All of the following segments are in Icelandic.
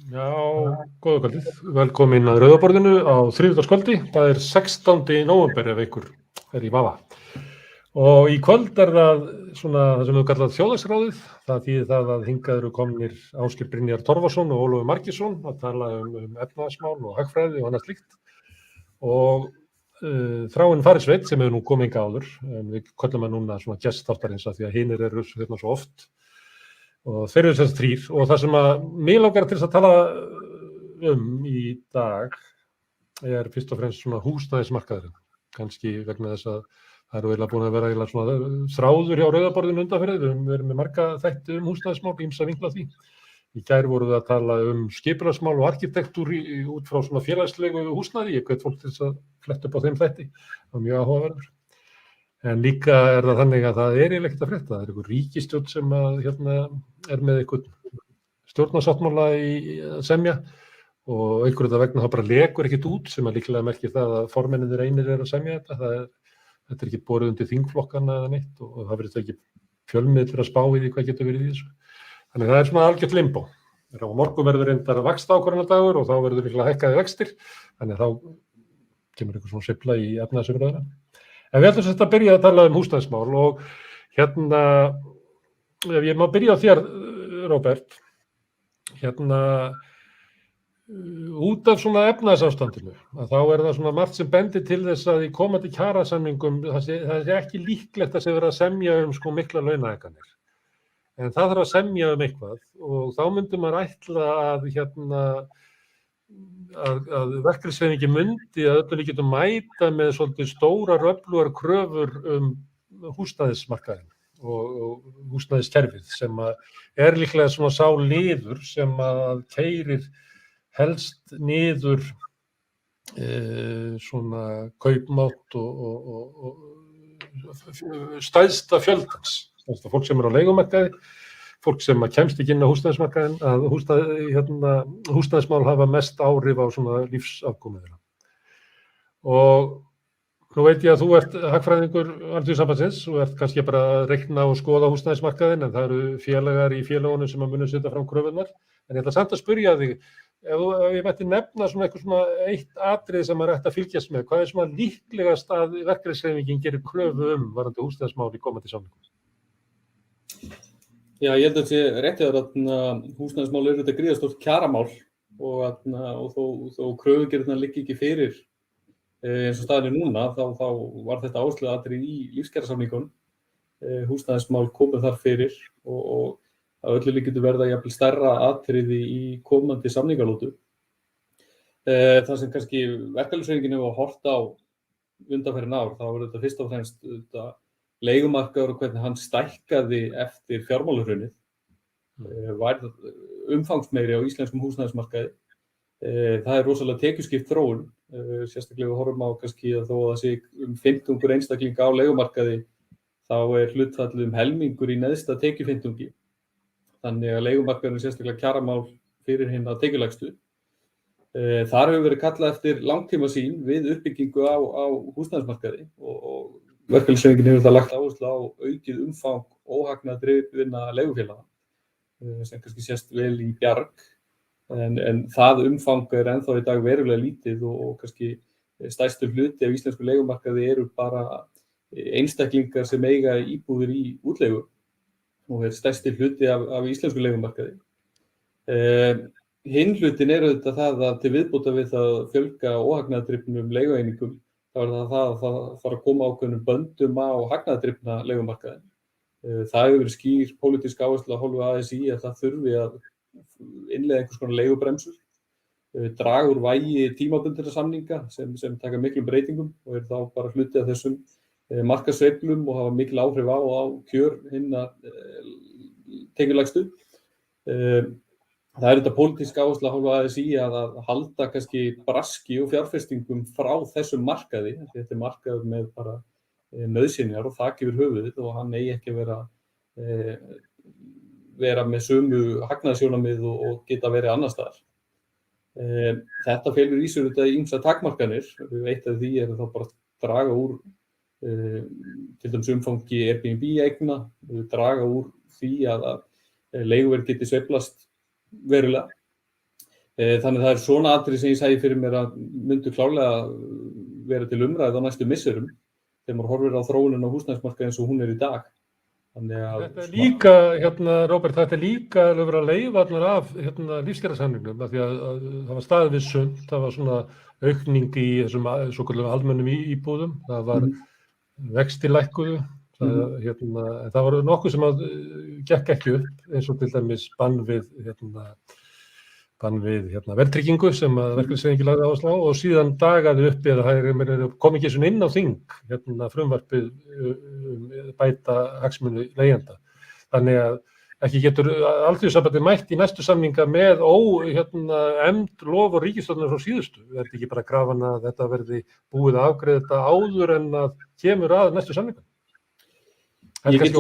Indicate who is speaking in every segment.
Speaker 1: Já, góða kvöldið. Velkomin að Rauðaborðinu á þriðjudagskvöldi. Það er 16. nóvember ef einhver er í vafa. Og í kvöld er það svona það sem við kallað þjóðhagsráðið. Það þýðir það að hingað eru komnir Ásgeir Brynjar Torfason og Ólafur Margeirsson að tala efnahagsmál og hagfræði og annað slíkt. Og Þráinn Farisveit sem hefur nú komið hingað áður, en við köllum hann núna svona gestþáttarins af því að hinir eru hérna svo oft. Og þeir eru þess þrír og það sem að mig langar til að tala í dag er fyrst og fremst svona húsnæðismarkaðurinn. Kannski vegna þess að það eru eiginlega búin að vera eiginlega svona þráður hjá Rauðaborðinu undanfarið. Við erum með marga þætti húsnæðismál, ýmsa vinkla því. Í gær vorum við að tala skipulagsmál og arkitektúr út frá svona félagslegu húsnæði. Ég hvet fólk til þess að fletta upp á þeim þætti. Það var mjög áhugaverður. En líka er það þannig að það er eiginlega ekkert að frétta. Það er einhver ríkisstjórn sem að, er með einhvern stjórnarsáttmála að semja og einhverju þetta vegna þá bara lekur ekkert út sem að líklega merkir það að formennirnir einir eru að semja þetta. Þetta er ekki borið undir þingflokkana eða neitt og það verður ekki fjölmiðlar að spá í því hvað getur verið í þessu. Þannig það er svona algjört limbó. Á morgun verður reyndar vaxtaákvörðunardagur og þá verður líklega hækkaði vextir. Þannig þá kemur einhver svona sveifla í efnahagsumræðuna. En við ætlum að byrja að tala húsnæðismál og ef ég má byrja á þér, Róbert, út af svona efnahagsástandinu, að þá er það svona margt sem bendir til þess að í komandi kjarasamningum það sé ekki líklegt að sé verið að semja sko mikla launahækkanir. En það þarf að semja eitthvað og þá myndi maður ætla að verkalýðshreyfingin myndi að öllu líkindum mæta með svolítið stórar öflugar kröfur húsnæðismarkaðinn og húsnæðiskerfið sem er líklega svona sá liður sem að keyrir helst niður svona kaupmátt og stærsta fjöldans. Fólk sem er á leigumarkaði, fólk sem kemst ekki inn á húsnæðismarkaðinn, að húsnæðismál hafa mest áhrif á svona lífsafkomu þeirra. Og nú veit ég að þú ert hagfræðingur Alþýðusambandsins og ert kannski bara að reikna og skoða húsnæðismarkaðinn, en það eru félagar í félögunum sem munu setja fram kröfurnar. En ég ætla samt að spyrja þig, ef ég mætti nefna svona eitthvað svona eitt atriði sem maður ætti að fylgjast með, hvað er svona líklegast að verkalýðshreyfingin gerir kröfu varðandi húsnæðismál í komandi samningum?
Speaker 2: Já, ég held að sé réttið að húsnæðismál eru þetta gríðarstórt kjaramál og þó kröfugerðirnar liggi ekki fyrir eins og staðan er núna, þá var þetta áhersluatriði í lífskjarasamningunum. Húsnæðismál komið þar fyrir og að öllu líkindum verða jafnvel stærra atriði í komandi samningalótu. Það sem kannski verkalýðshreyfingin hefur horft á undanfarin ár, þá er þetta fyrst og fremst leigumarkaður og hvernig hann stækkaði eftir fjármálahrunið, var umfangsmeiri á íslenskum húsnæðismarkaði. Það er rosalega tekjuskipt þróun, sérstaklega við horfum á kannski að þó að það sé 50 einstaklinga á leigumarkaði, þá er hlutfall helmingur í neðsta tekjufimmtungi. Þannig að leigumarkaðurinn er sérstaklega kjaramál fyrir hina tekjulægstu. Þar hefur verið kallað eftir langtímasýn við uppbyggingu á húsnæðismarkaði og verkalýðshreyfingin hefur það lagt áherslu á aukið umfang óhagnaðardrifinna leigufélaga sem kannski sést vel í Bjarg en það umfang er ennþá í dag verulega lítið og kannski stærstur hluti af íslensku leigumarkaði eru bara einstaklingar sem eiga íbúðir í útleigu og er stærsti hluti af íslensku leigumarkaði. Hinn hlutin er auðvitað það að til viðbótar við það fjölga óhagnaðardrifinum leigueiningum þá er það að það fara að koma ákveðnum böndum á hagnaðardrifna leigumarkaðinn. Það hefur verið skýr pólitísk áhersla af hálfu ASÍ að það þurfi að innleiða einhvers konar leigubremsur, draga úr vægi tímabundinna samninga sem taka miklum breytingum og þá bara hluti af þessum markaðssveiflum og hafa mikil áhrif á kjör hinna tekjulægstu. Það er þetta pólitísk áhersla af hálfu ASÍ að halda kannski braski og fjárfestingum frá þessum markaði. Þetta er markaður með bara nauðsynjar og þak yfir höfuðið og hann eigi ekki að vera með sömu hagnaðarsjónarmið og geta verið annars staðar. Þetta felur í sér þetta ýmsar takmarkanir. Eitt af því er þá bara að draga úr til dæmis umfangi Airbnb-eigna, draga úr því að leiguverð geti sveiflast verulega. Þannig það svona atriði sem ég segi fyrir mér að myndu klárlega vera til umræðu á næstu misserum þegar maður horfir á þróunin á húsnæðismarkaði eins og hún í dag.
Speaker 1: Þetta líka, Róbert, þetta líka að vera að leyfa af lífskjarasamningnum af því að það var staðið við sumt, það var svona aukning í þessum svokölluðum almennum íbúðum, það var vextir lækkuðu, það var nokkuð sem að gekk ekki upp eins og til dæmis bann við verðtryggingu sem að verkalýðshreyfingin lagði áherslu á og síðan dagaði uppi eða það kom ekki svona inn á þing frumvarpið bæta hagsmuni leigjenda. Þannig að ekki getur Alþýðusambandið mætt í næstu samninga með efnd lof og ríkisstjórnar frá síðustu. Það er ekki bara krafan að þetta verði búið að afgreiða þetta áður en að kemur að næstu samninga.
Speaker 2: Ég get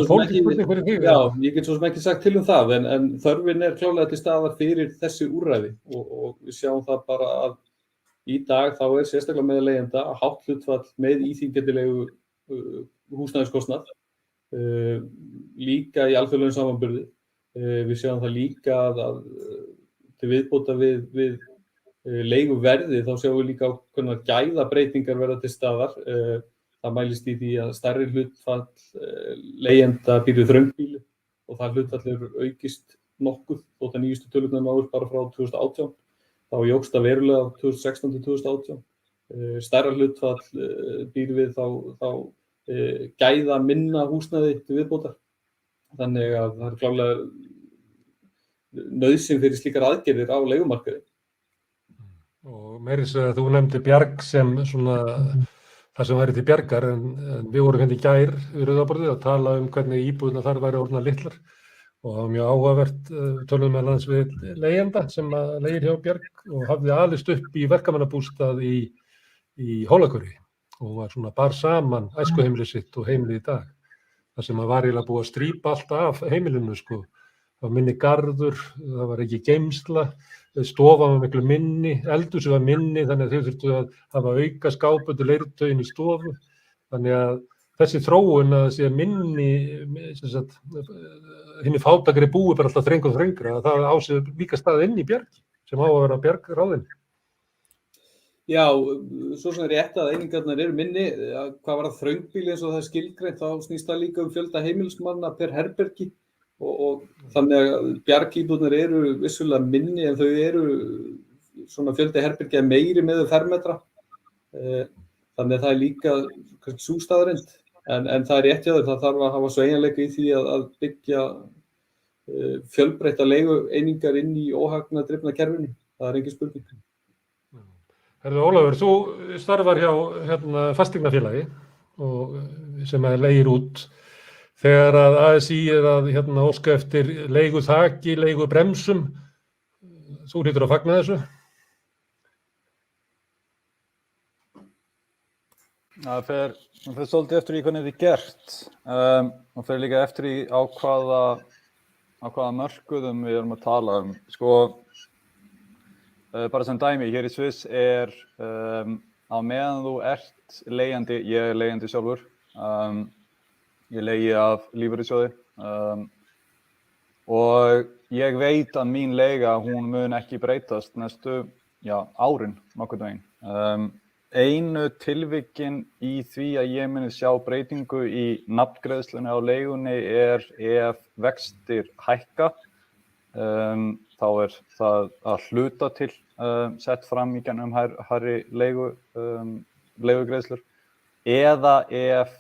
Speaker 2: svo sem ekki sagt til það, en þörfin klárlega til staðar fyrir þessi úrræði og við sjáum það bara að í dag þá sérstaklega með leigjenda hátt hlutfall með íþyngjandi húsnæðiskostnað, líka í alþjóðlegum samanburði. Við sjáum það líka að til viðbóta við leiguverði þá sjáum við líka ákveðnar gæðabreytingar verða til staðar. Það mælist í því að stærri hlutfall leigjenda býr við þröngbýli og það hlutfall hefur aukist nokkuð þótt að nýjustu tölurnar náðust bara frá 2018. Þá jókst það verulega 2016 til 2018. Stærra hlutfall býr við þá gæða minna húsnæði til viðbótar. Þannig að það klárlega nauðsyn fyrir slíkar aðgerðir á leigumarkaði.
Speaker 1: Og meira þess að þú nefndi Bjarg sem svona það sem væri til bjargar, en við vorum í gær við Rauðaborðið að tala hvernig íbúðirnar þar væri orðnar litlar og það var mjög áhugavert, tölum meðal annars við leigjanda sem leigir hjá Bjarg og hafði alist upp í verkamannabústað í Hólakurri og var svona bar saman æskuheimilið sitt og heimilið í dag. Það sem var eiginlega búið að strípa allt af heimilinu, sko. Það var minni garður, það var ekki geymsla, stofa var miklu minni, eldhúsið var minni, þannig að þau þurftu að hafa auka skápöldu leirtaugin í stofu. Þannig að þessi þróun að sé minni, hinni fátækri búi bara alltaf þrengra og þrengra, það á sig líka stað inn í Bjarg, sem á að vera Bjargráðin.
Speaker 2: Já, svo sem rétt að einingarnar minni, hvað var það þröngbýli eins og það skilgreint, þá snýst það líka fjölda heimilismanna per herbergi. Og þannig að bjargíbúðirnar vissulega minni en þau svona fjöldi herbergja meiri með fermetra. Þannig að það líka kannski sú staðreynd. En það rétt hjá þér, það þarf að hafa sveigjanleika í því að byggja fjölbreytta leigueiningar inn í óhagnadrifna kerfinu. Það engin spurning.
Speaker 1: Ólafur, þú starfar hjá fasteignafélagi sem leigir út. Þegar að ASÍ að óska eftir leiguþaki, leigubremsum, þú hlýtur að fagna þessu?
Speaker 3: Það fer svolítið eftir í hvernig þetta gert. Það fer líka eftir í á hvaða mörkuðum við erum að tala um. Sko, bara sem dæmi, hér í Sviss á meðan þú ert leigjandi, ég leigjandi sjálfur, ég leigi af lífeyrissjóði og ég veit að mín leiga, hún mun ekki breytast næstu árin nokkurn veginn. Einu tilvikin í því að ég muni sjá breytingu í nafngreiðslunni á leigunni ef vextir hækka. Þá það að hluta til sett fram í gegnum hærri leigugreiðslur eða ef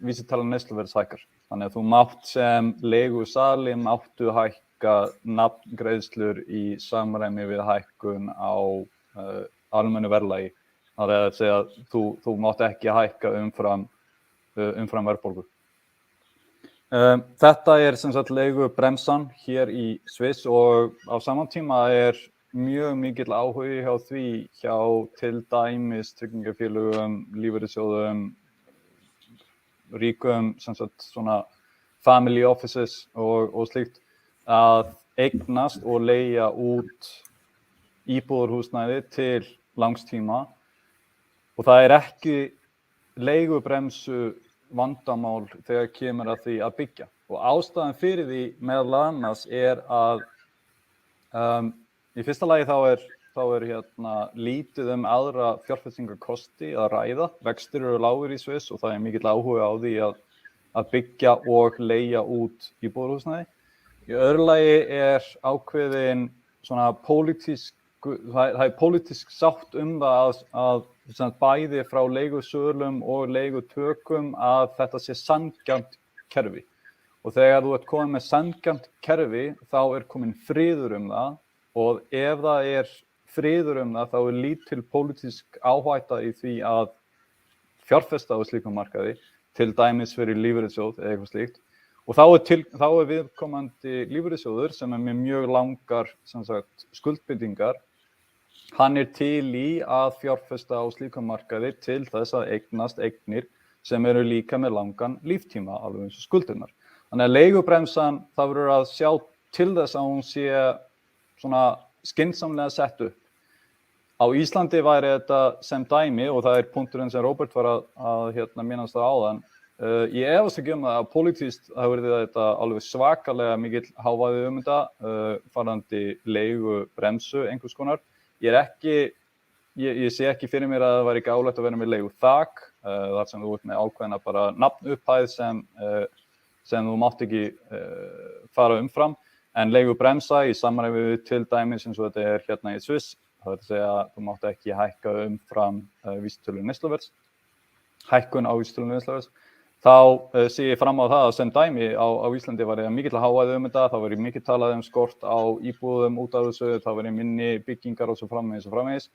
Speaker 3: vísitala neysluverðs hækkar. Þannig að þú mátt sem leigusali máttu hækka nafngreiðslur í samræmi við hækkun á almennu verðlagi. Það að segja að þú mátt ekki hækka umfram verðbólgu. Þetta sem sagt leigubremsan hér í Sviss og á sama tíma mjög mikill áhugi hjá því hjá til dæmis tryggingafélögum, lífeyrissjóðum, ríkum sem sagt svona family offices og slíkt að eignast og leigja út íbúðarhúsnæði til langs tíma og það ekki leigubremsu vandamál þegar kemur að því að byggja og ástæðan fyrir því meðal annars að í fyrsta lagi þá er lítið aðra fjárfestingarkosti að ræða. Vextir eru lágir í Sviss og það er mikill áhuga á því að byggja og leigja út íbúðarhúsnæði. Í öðru lagi er ákveðin svona það er pólitísk sátt það að bæði frá leigusölum og leigutökum að þetta sé sanngjarnt kerfi. Og þegar þú ert komin með sanngjarnt kerfi, þá er komin friður það og ef það er friður það, þá er lítil pólitísk áhætta í því að fjárfesta á slíkum markaði, til dæmis fyrir lífeyrissjóð eða eitthvað slíkt. Og þá er viðkomandi lífeyrissjóður sem er með mjög langar skuldbindingar. Hann er til í að fjárfesta á slíkum markaði til þess að eignast eignir sem eru líka með langan líftíma, alveg eins og skuldirnar. Þannig að leigubremsan, það verður að sjá til þess að hún sé svona skynsamlega sett upp. Á Íslandi væri þetta sem dæmi og það er punkturinn sem Róbert var að minnast á áðan. Ég efast ekki að pólitískt það verði þetta alveg svakalega mikill hávaði þetta, varðandi leigubremsu einhvers konar. Ég sé ekki fyrir mér að það væri gáðlegt að vera með leiguþak, þar sem þú ert með ákveðna bara nafnupphæð sem þú mátt ekki fara umfram, en leigubremsa í samræmi við til dæmis eins og þetta er í Sviss, það er að segja að þú mátt ekki hækka umfram vísitölu neysluverðs, hækkun á vísitölu neysluverðs. Þá sé ég fram á það að sem dæmi á Íslandi var ég mikill hávaði þetta, þá var ég mikið talað skort á íbúðum út af þessu, þá var ég minni byggingar og svo framvegis.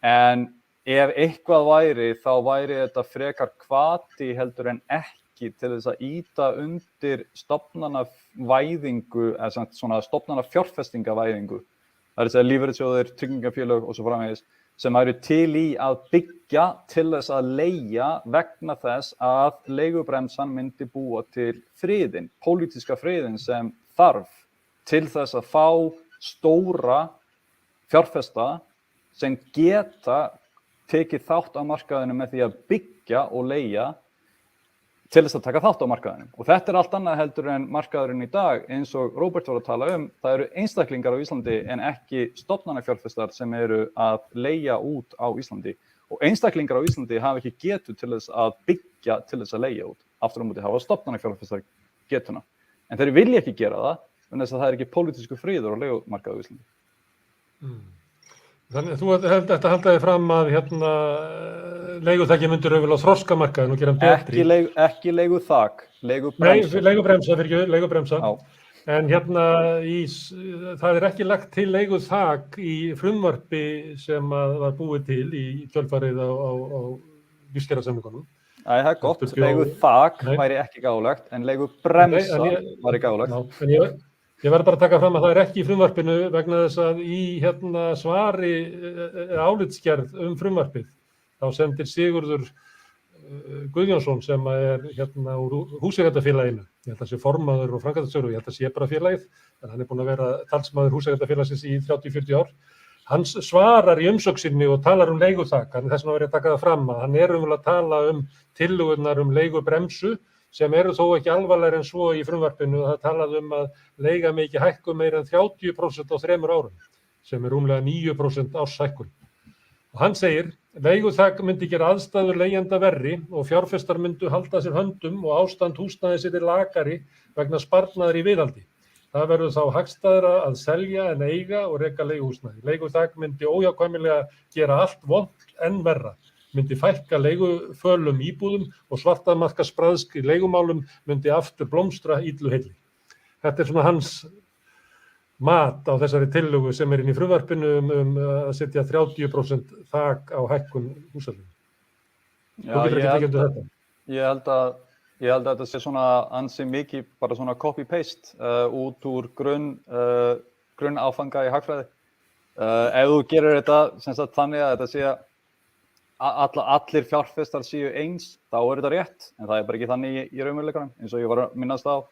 Speaker 3: En ef eitthvað væri, þá væri þetta frekar hvati heldur en ekki til þess að ýta undir stofnanavæðingu, eða svona stofnanafjárfestingavæðingu. Það er að segja lífeyrissjóðir, tryggingafélög og svo framvegis, sem eru til í að byggja til þess að leigja vegna þess að leigubremsan myndi búa til friðinn, pólitíska friðinn sem þarf til þess að fá stóra fjárfesta sem geta tekið þátt á markaðinu með því að byggja og leigja til þess að taka þátt á markaðinum. Og þetta er allt annað heldur en markaðurinn í dag, eins og Róbert var að tala það eru einstaklingar á Íslandi en ekki stofnanafjárfestar sem eru að leigja út á Íslandi. Og einstaklingar á Íslandi hafa ekki getu til þess að byggja til þess að leigja út. Aftur á móti hafa stofnanafjárfestar getuna. En þeir vilja ekki gera það, en þess að það er ekki pólitískur friður á leigumarkaði á Íslandi.
Speaker 1: Þannig að þú þetta haldaði fram að leiguþaki myndir auðvitað á þroskamarkaðinu og gera hann betri.
Speaker 3: Ekki leiguþak, leigubremsa.
Speaker 1: Nei, leigubremsa. Já. En það er ekki lagt til leiguþak í frumvarpi sem var búið til í kjölfarið á lífskjarasamningunum.
Speaker 3: Æ, það er gott, leiguþak væri ekki gáðlegt, en leigubremsa væri gáðlegt.
Speaker 1: Ég verð bara að taka fram að það er ekki í frumvarpinu vegna þess að í svari álitsgerð frumvarpið þá sendir Sigurður Guðjónsson sem er úr Húseigendafélaginu. Ég held að sé formaður og framkvæmdastjóri, ég held að sé bara félagið, en hann er búinn að vera talsmaður Húseigendafélagsins í 30-40 ár. Hann svarar í umsögn sinni og talar leiguþak, þannig þess vegna verð ég að taka það fram að hann er að tala tillögurnar leigubremsu sem eru þó ekki alvarlegri en svo í frumvarpinu. Það talaði að leiga megi ekki hækka meira en 30% á 3 árum, sem er rúmlega 9% árshækkun. Og hann segir, leiguþak myndi gera aðstæður leigjenda verri og fjárfestar myndu halda sér höndum og ástand húsnæðis yrði lakari vegna sparnaðar í viðhaldi. Það verður þá hagstæðara að selja en eiga og reka leiguhúsnæði. Leiguþak myndi óhjákvæmilega gera allt vont en verra. Myndi fækka leigufölum íbúðum og svartamarkaðsbrask í leigumálum myndi aftur blómstra illu heilli. Þetta er svona hans mat á þessari tillögu sem er inn í frumvarpinu að setja 30% þak á hækkun húsaleigu. Þú getur ekki tekið undir þetta.
Speaker 3: Ég held að þetta sé svona ansi mikið bara svona copy-paste út úr grunnáfanga í hagfræði. Ef þú gerir þetta sem sagt þannig að þetta sé allir fjárfestar séu eins, þá er þetta rétt, en það er bara ekki þannig í raunveruleikanum, eins og ég var að minnast á.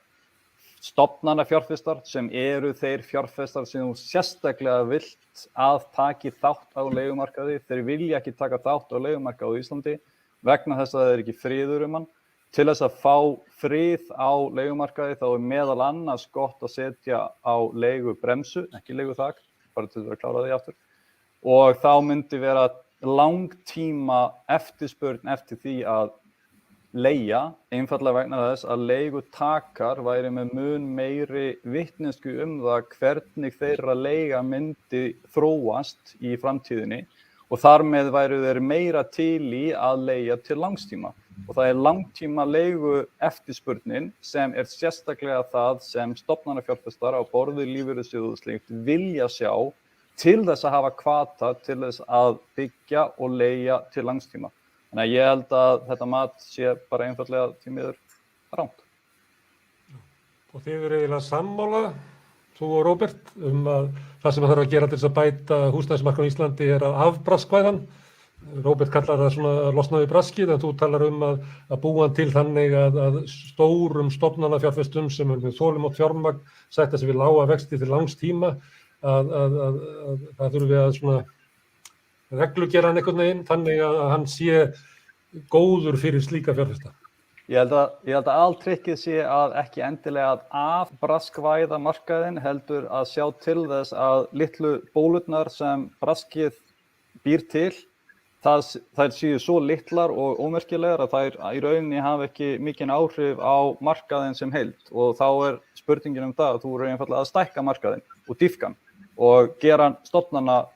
Speaker 3: Stofnanafjárfestar sem eru þeir fjárfestar sem þú sérstaklega vilt að taki þátt á leigumarkaði, þeir vilja ekki taka þátt á leigumarkaði á Íslandi vegna þess að það er ekki friður hann. Til þess að fá frið á leigumarkaði þá er meðal annars gott að setja á leigubremsu, ekki leiguþak, bara til að klára því aftur. Og þá myndi vera langtíma eftirspurn eftir því að leigja, einfaldlega vegna þess að leigutakar væri með mun meiri vitneskju það hvernig þeirra leiga myndi þróast í framtíðinni og þar með væru þeir meira til í að leigja til langstíma. Og það langtíma leigu eftirspurnin sem sérstaklega það sem stofnanafjárfestar á borði lífeyrissjóða og slíkt vilja sjá til þess að hafa hvata til þess að byggja og leigja til langstíma. Þannig að ég held að þetta mat sé bara einfaldlega því miður rangt.
Speaker 1: Og þið eru eiginlega sammála, þú og Róbert, að það sem þarf að gera til þess að bæta húsnæðismarkaðinn á Íslandi að afbraskvæðan. Róbert kallar það svona losna við braskið, en þú talar að búa hann til þannig að stórum stofnanafjárfestum sem með þolinmótt fjármagn sætta sig við lága vexti til langs tíma, að það þurfum við að svona reglugera hann einhvern veginn þannig að hann sé góður fyrir slíka fjárfesta.
Speaker 3: Ég held að altrikkið sé að ekki endilega að afbraskvæða markaðinn heldur að sjá til þess að litlu bólurnar sem braskið býr til þær séu svo litlar og ómerkilegar að þær í rauninni hafa ekki mikinn áhrif á markaðinn sem heild og þá spurningin það að þú eru einfaldlega að stækka markaðinn og dýpka hann og gera stofnana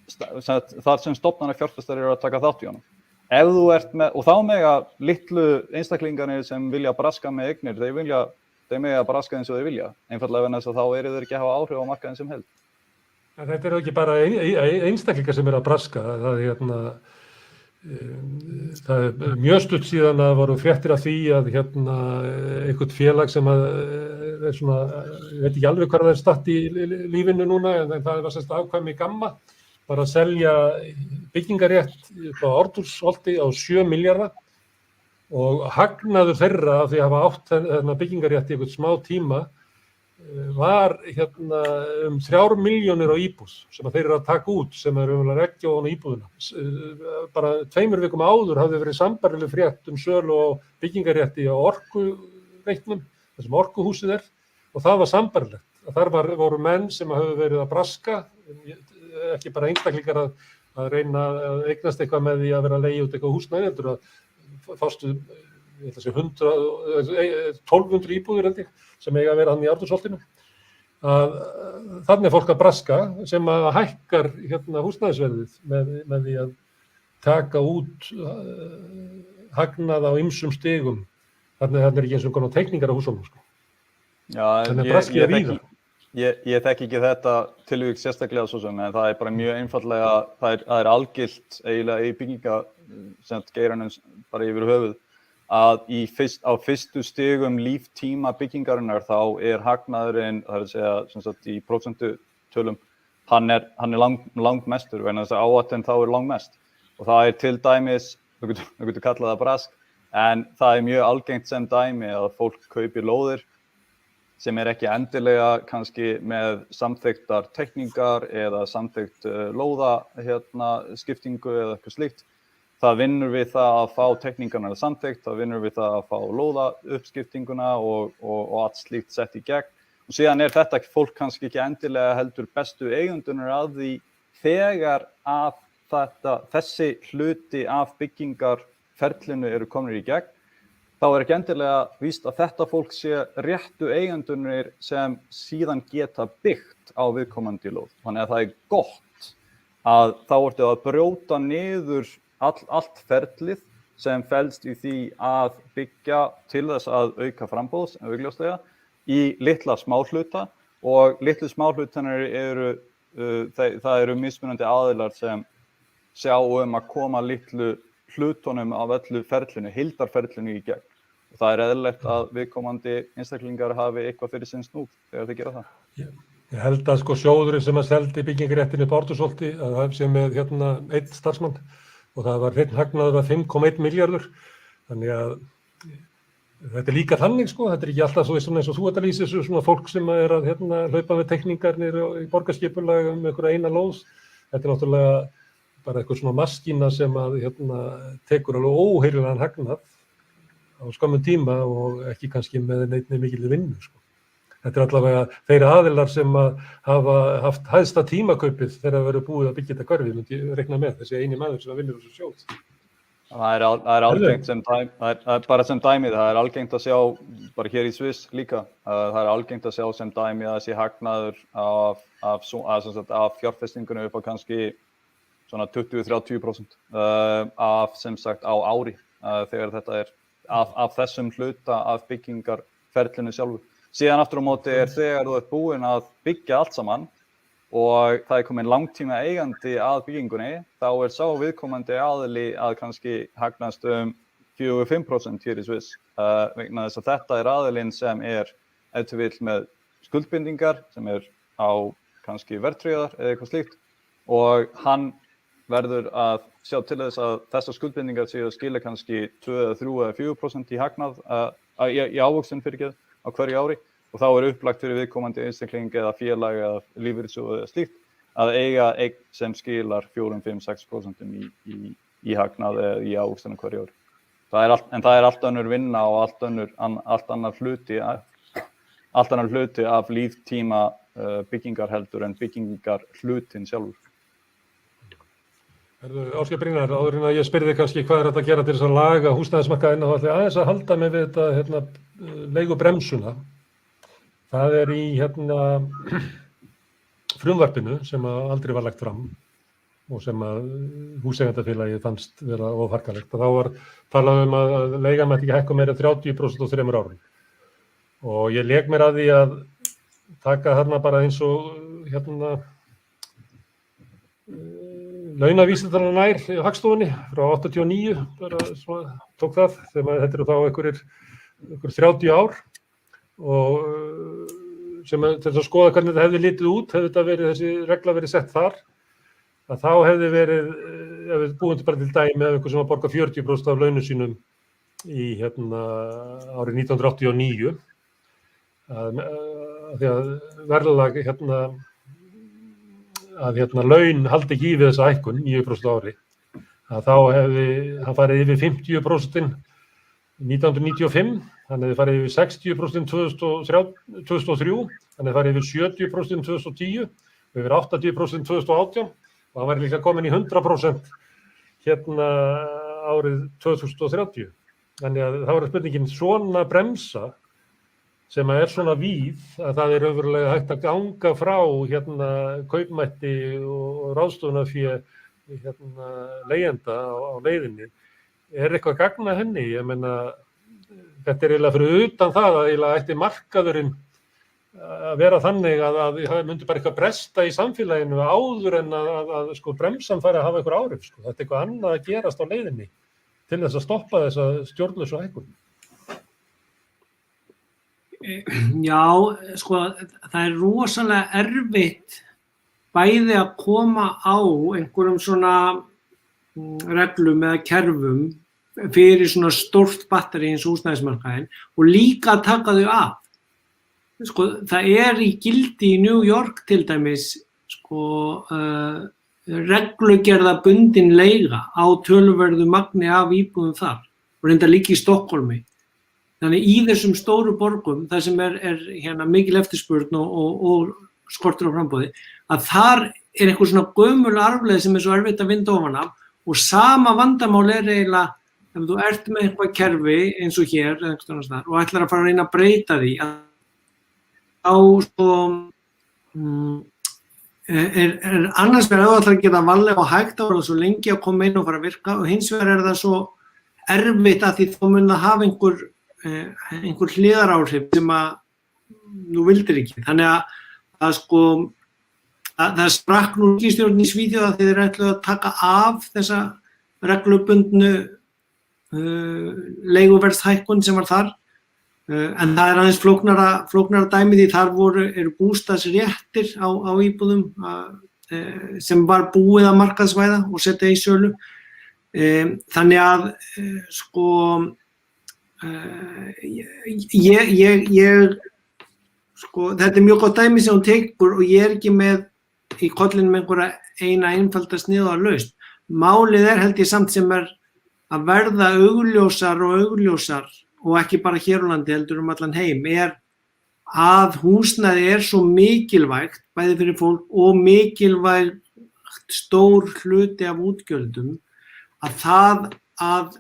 Speaker 3: þar sem stofnanafjárfestar eru að taka þátt í honum. Ef þú með, og þá mega litlu einstaklingarnir sem vilja braska með eignir, þeir mega braska eins og þeir vilja, einfaldlega vegna þess að þá eru þeir ekki að hafa áhrif á markaðinn sem heild.
Speaker 1: En þetta eru ekki bara einstaklingar sem eru að braska, það mjög stutt síðan að voru fréttir af því að einhvert félag sem svona, ég veit ekki alveg hvað það statt í lífinu núna, en það var semst afkvæmi Gamma, bara að selja byggingarétt á Ártúnsholti á 7 milljarða og hagnaður þeirra af því að hafa átt byggingarétt í einhvern smá tíma var 3 milljónir á íbúð sem þeir eru að taka út sem umverulega ekki ofan á íbúðina. Bara 2 vikum áður hafði verið sambærileg frétt sölu og byggingarétti á Orkuveitnum, þar sem Orkuhúsið og það var sambærilegt. Þar voru menn sem höfðu verið að braska, ekki bara einstaklingar að reyna að eignast eitthvað með því að vera að leigja út eitthvað húsnæði, heldur að fástu 1200 íbúðir held ég, sem eiga að vera hann í Ártúnsholtinu. Þannig fólk að braska sem að hækkar húsnæðisverðið með því að taka út hagnað á ýmsum stigum. Þannig er ekki eins og konar teikningar á húsunum.
Speaker 3: Já,
Speaker 1: þannig að braskið víða.
Speaker 3: Ég þekki ekki þetta tilvík sérstaklega svo sem, en það bara mjög einfaldlega, það algilt eiginlega í bygginga-geiranum bara yfir höfuð, að á fyrstu stigum líftíma byggingarinnar þá hagnaðurinn, það að segja sem sagt í prósentutölum, hann langmestur, vegna þess að áhættan þá langmest. Og það til dæmis, þú getur kallað það brask, en það mjög algengt sem dæmi að fólk kaupir lóðir sem ekki endilega kannski með samþykktar teikningar eða samþykkt lóðaskiptingu eða eitthvað slíkt. Það vinnur við það að fá teikningarna samþykkt, það vinnur við það að fá lóðauppskiptinguna og allt slíkt sett í gegn. Og síðan þetta fólk kannski ekki endilega heldur bestu eigendurnir að því þegar að þessi hluti af byggingarferlinu eru komnir í gegn, þá ekki endilega víst að þetta fólk sé réttu eigendurnir sem síðan geta byggt á viðkomandi lóð. Þannig að það gott að þá ertu að brjóta niður allt ferlið sem felst í því að byggja til þess að auka framboð, augljóslega, í litla smáhluta og litlu smáhlutanir það eru mismunandi aðilar sem sjá að koma litlu hlutunum af öllu ferlinu, heildarferlinu í gegn. Og það eðlilegt að viðkomandi einstaklingar hafi eitthvað fyrir sinn snúð þegar þeir gera það.
Speaker 1: Ég held að sjóðurinn sem seldi byggingaréttin upp á Ártúnsholti, að það sé með einn starfsmann og það var hreinn hagnaður af 5,1 milljarður. Þannig að þetta líka þannig, þetta ekki alltaf svo eins og þú ert að lýsa þessu svona fólk sem að hlaupa með teikningar niður í borgarskipulag einhverja eina lóð. Þetta náttúrulega bara eitthvað svona maskína sem að tekur alveg óheyrilegan hagnað á skömmum tíma og ekki kannski með neinni mikilli vinnu. Þetta allavega þeir aðilar sem að hafa haft hæðsta tímakaupið þegar verið búið að byggja þetta hverfi, myndi ég reikna með, þessi eini maður sem vinnur þessu sjóð.
Speaker 3: Það er algengt sem dæmi, það er bara sem dæmi, það er algengt að sjá, bara hér í Sviss líka, það er algengt að sjá sem dæmi að þessi hagnaður af fjárfestingunni upp á kannski svona 20-30% af sem sagt á ári þegar þetta er af þessum hluta af byggingarferlinu sjálfu. Síðan aftur á móti þegar þú ert búinn að byggja allt saman og það er komin langtíma eigandi að byggingunni, þá sá viðkomandi aðili að kannski hagnast 4-5% hér í Sviss vegna þess að þetta aðilinn sem ef þú vill með skuldbindingar sem á kannski verðtryggðar eða eitthvað slíkt og hann verður að sjá til þess að þessar skuldbindingar séu að skila kannski 2-3-4% í hagnað í ávöxtun á hverju ári og þá upplagt fyrir viðkomandi einstakling eða félag eða lífeyrissjóð eða slíkt að eiga eign sem skilar 4-5-6% í hagnað eða í ávöxtun á hverju ári. En það allt önnur vinna og allt annar hluti af líftíma byggingar heldur en byggingar hlutin sjálfur.
Speaker 1: Ásgeir Brynjar, áður en að ég spyrði kannski hvað hægt að gera til þess að laga húsnæðismarkaðinn og ætla aðeins að halda mig við þetta leigubremsuna. Það í frumvarpinu sem aldrei var lagt fram og sem að húseigendafélagið fannst vera of harkalegt. Þá var talað að leigan mætti ekki hækka meira 30% á 3 árum. Og ég lék mér að því að taka þarna bara eins og launavísitalan nær Hagstofunni frá 89, bara svona tók það, þegar þetta þá einhver 30 ár og sem til að skoða hvernig þetta hefði litið út, hefði þetta verið þessi regla verið sett þar, að þá hefði verið, ef við búum bara til dæmi með einhver sem að borga 40% af launum sínum í árið 1989, því að verðlag laun haldi ekki í við þessa hækkun 9% á ári, að þá hefði hann farið yfir 50% 1995, hann hefði farið yfir 60% 2003, hann hefði farið yfir 70% 2010, yfir 80% 2018 og hann væri líka komin í 100% árið 2030. Þannig að þá spurningin svona bremsa sem svona víð að það raunverulega hægt að ganga frá kaupmætti og ráðstöfunarfé leigjenda á leiðinni. Eitthvað gagn að henni? Ég meina, þetta eiginlega fyrir utan það að eiginlega ætti markaðurinn að vera þannig að það myndi bara eitthvað bresta í samfélaginu áður en að bremsan fari að hafa einhver áhrif. Þetta eitthvað annað að gerast á leiðinni til þess að stoppa þessa stjórnlausu hækkun.
Speaker 4: Já, það rosalega erfitt bæði að koma á einhverjum svona reglum eða kerfum fyrir svona stórt batteri eins og húsnæðismarkaðinn og líka að taka þau af. Það í gildi í New York til dæmis reglugerðarbundin leiga á töluverðu magni af íbúðum þar og reyndar líka í Stokkhólmi. Þannig í þessum stóru borgum, það sem mikil eftirspurn og skortur á framboði, að þar einhver svona gömul arfleið sem svo erfitt að vinda ofan af og sama vandamál eiginlega ef þú ert með eitthvað kerfi eins og hér og ætlar að fara að reyna að breyta því þá annars vegar ef þú ætlar að geta varlega og hægt á það svo lengi að koma inn og fara að virka og hins vegar það svo erfitt að því þá mun það hafa einhver hliðaráhrif sem að þú vildir ekki. Þannig að það sprakk nú ríkisstjórnin í Svíþjóð að þeir ætluðu að taka af þessa reglubundnu leiguverðshækkun sem var þar. En það aðeins flóknara dæmi því þar eru bústaðsréttir á íbúðum sem var búið að markaðsvæða og setja í sölu. Þannig að þetta mjög gott dæmi sem hún tekur og ég ekki með í kollinum einhverja eina einfalda sniðuga lausn. Málið held ég samt sem að verða augljósar og ekki bara hér á landi heldur allan heim að húsnæði svo mikilvægt, bæði fyrir fólk og mikilvægt stór hluti af útgjöldum, að það að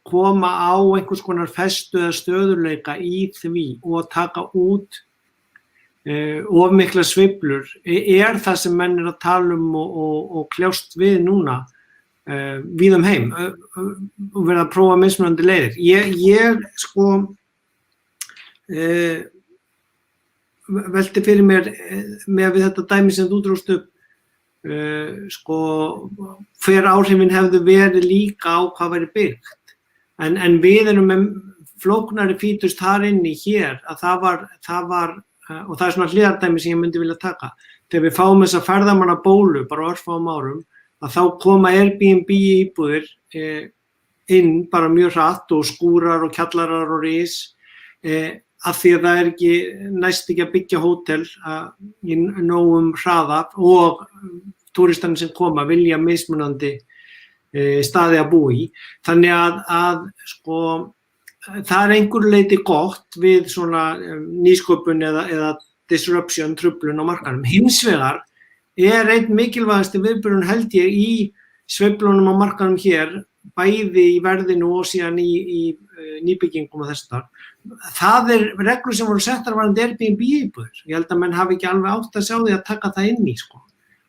Speaker 4: koma á einhvers konar festu eða stöðurleika í því og taka út of mikla sveiflur það sem menn að tala og kljást við núna víða heim og verða að prófa mismunandi leiðir. Ég sko velti fyrir mér með þetta dæmi sem þú dróst upp sko hver áhrifin hefðu verið líka á hvað væri byggt en við erum með flóknari fítust þar inni hér að það var og það svona hliðardæmi sem ég myndi vilja taka þegar við fáum þessa ferðamannabólu bara örfáum árum að þá koma Airbnb íbúðir inn bara mjög hratt og skúrar og kjallarar og ris af því að það ekki næst ekki að byggja hótel í nógum hraða og túristarnir sem koma vilja mismunandi staði að búa í. Þannig að sko það einhverju leyti gott við svona nýsköpun eða disruption, truflun á markaðnum. Hins vegar einn mikilvægasti viðburður held ég í sveiflunum á markaðnum hér, bæði í verðinu og síðan í nýbyggingum og þess þar. Það reglur sem voru settar varðandi Airbnb íbúðir. Ég held að menn hafi ekki alveg átt að sjá því að taka það inn í sko.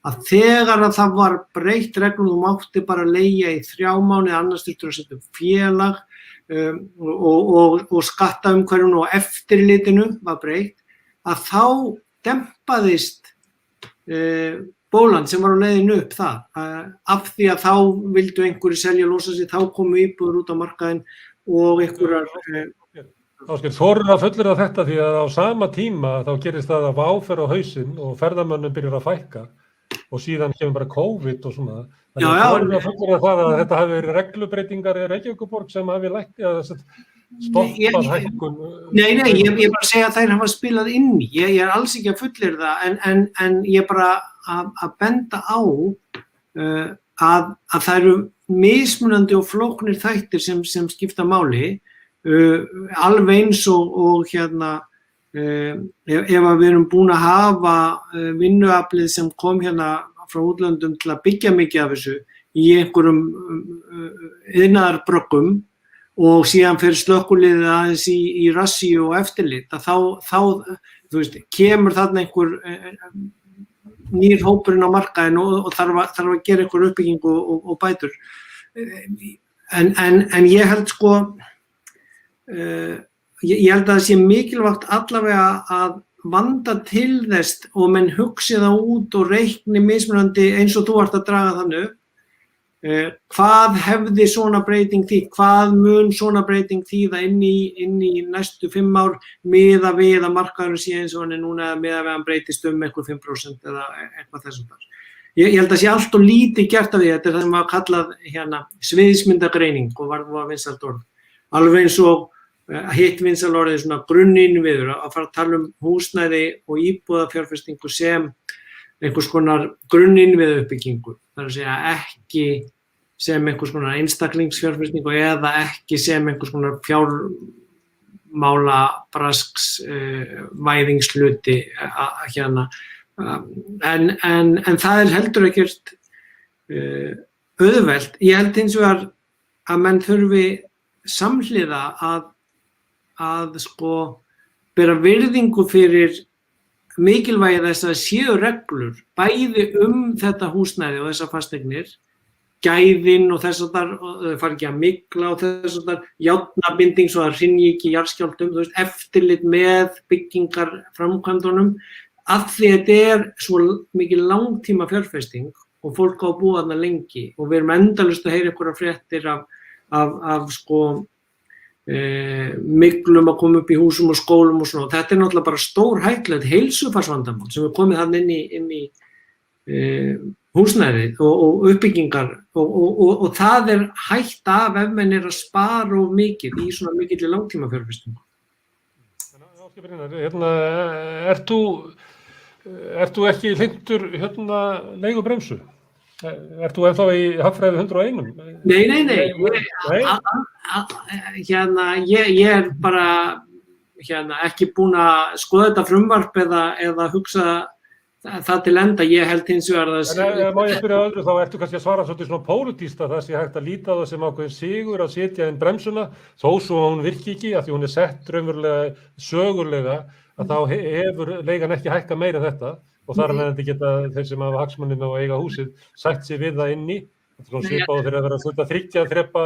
Speaker 4: Að þegar að það var breytt reglum þú mátti bara leigja í 3 mánuði, annars þurftur að setja upp félag og skattaumhverfinu og eftirlitinu var breytt, að þá dempaðist bólan sem var á leiðinu upp það af því að þá vildu einhverju selja losa sig, þá komu íbúður út á markaðinn og einhverjar
Speaker 1: Ásgeir, þorur að fullyrða þetta því að á sama tíma þá gerist það að WOW fer á hausinn og ferðamönnum byrjar að fækka og síðan kemur bara COVID og svona. Þannig að þorur að fullyrða það að þetta hafi verið reglubreitingar í Reykjavíkurborg sem hafi lægt að stoppað hækkun. Nei,
Speaker 4: ég bara segja að þær hafa spilað inn í. Ég alls ekki að fullyrða en ég bara að benda á að það eru mismunandi og flóknir þættir sem skipta máli. Alveg eins og hérna ef við erum búin að hafa vinnuaflið sem kom hérna frá útlöndum til að byggja mikið af þessu í einhverjum iðnaðarbröggum og síðan fyrir slökkviliðið aðeins í rassi og eftirlit að þá þú veist, kemur þarna einhver nýr hópurinn á markaðinn og þarf að gera einhver uppbyggingu og bætur en ég held sko ég held að það sé mikilvægt allavega að vanda til þess og menn hugsi það út og reikni mismunandi eins og þú ert að draga þannig hvað hefði svona breyting þýtt, hvað mun svona breyting þýða inn í næstu 5 ár miðað við að markaðurinn sé eins og hann núna eða miðað við að hann breytist einhver 5% eða eitthvað þessum þar. Ég held að sé allt og lítið gert af því, þetta það sem var kallað hérna sviðsmyndagreining og var vinsælt orð. Alveg eins og hitt vinsæl orðið svona grunninnviður að fara að tala húsnæði og íbúðafjárfestingu sem einhvers konar grunninnviðuppbyggingu. Það að segja ekki sem einhvers konar einstaklingsfjárfestingu eða ekki sem einhvers konar fjármála brasks væðingshluti hérna. En það heldur ekkert auðvelt. Ég held hins vegar að menn þurfi samhliða að sko bera virðingu fyrir mikilvægi þess að séu reglur bæði þetta húsnæði og þessar fasteignir, gæðin og þess að þau fari ekki að mygla og þess að járnabinding svo að hrynji ekki í jarðskjálftum, þú veist, eftirlit með byggingar framkvæmdunum, af því þetta svo mikið langtíma fjárfesting og fólk á að búa þarna lengi og við erum endalaust að heyra einhverjar fréttir af sko miklum að koma upp í húsum og skólum og svona. Þetta náttúrulega bara stór hættulegt heilsufarsvandamál sem komið þarna inn í húsnæði og uppbyggingar og það hætt af ef menn að spara of mikið í svona mikilli langtíma fjárfestingu.
Speaker 1: Hérna, ert þú ekki hlynntur hérna leigubremsu? Ert þú ennþá í hagfræði 101?
Speaker 4: Nei. Hérna, ég bara ekki búin að skoða þetta frumvarp eða hugsa það til enda. Ég held hins vegar
Speaker 1: En má ég spyrja öðru, þá ertu kannski að svara svolítið svona pólitískt að það sé hægt að líta á það sem ákveðin sigur að setja inn bremsuna, þó svo hún virki ekki, af því hún sett raunverulega sögulega, að þá hefur leigan ekki hækkað meira en þetta og þar með þetta geta þeir sem hafa hagsmunina og eiga húsið sætt sig við það inni. Þetta er svona svipað þegar að vera að þriggja þrepa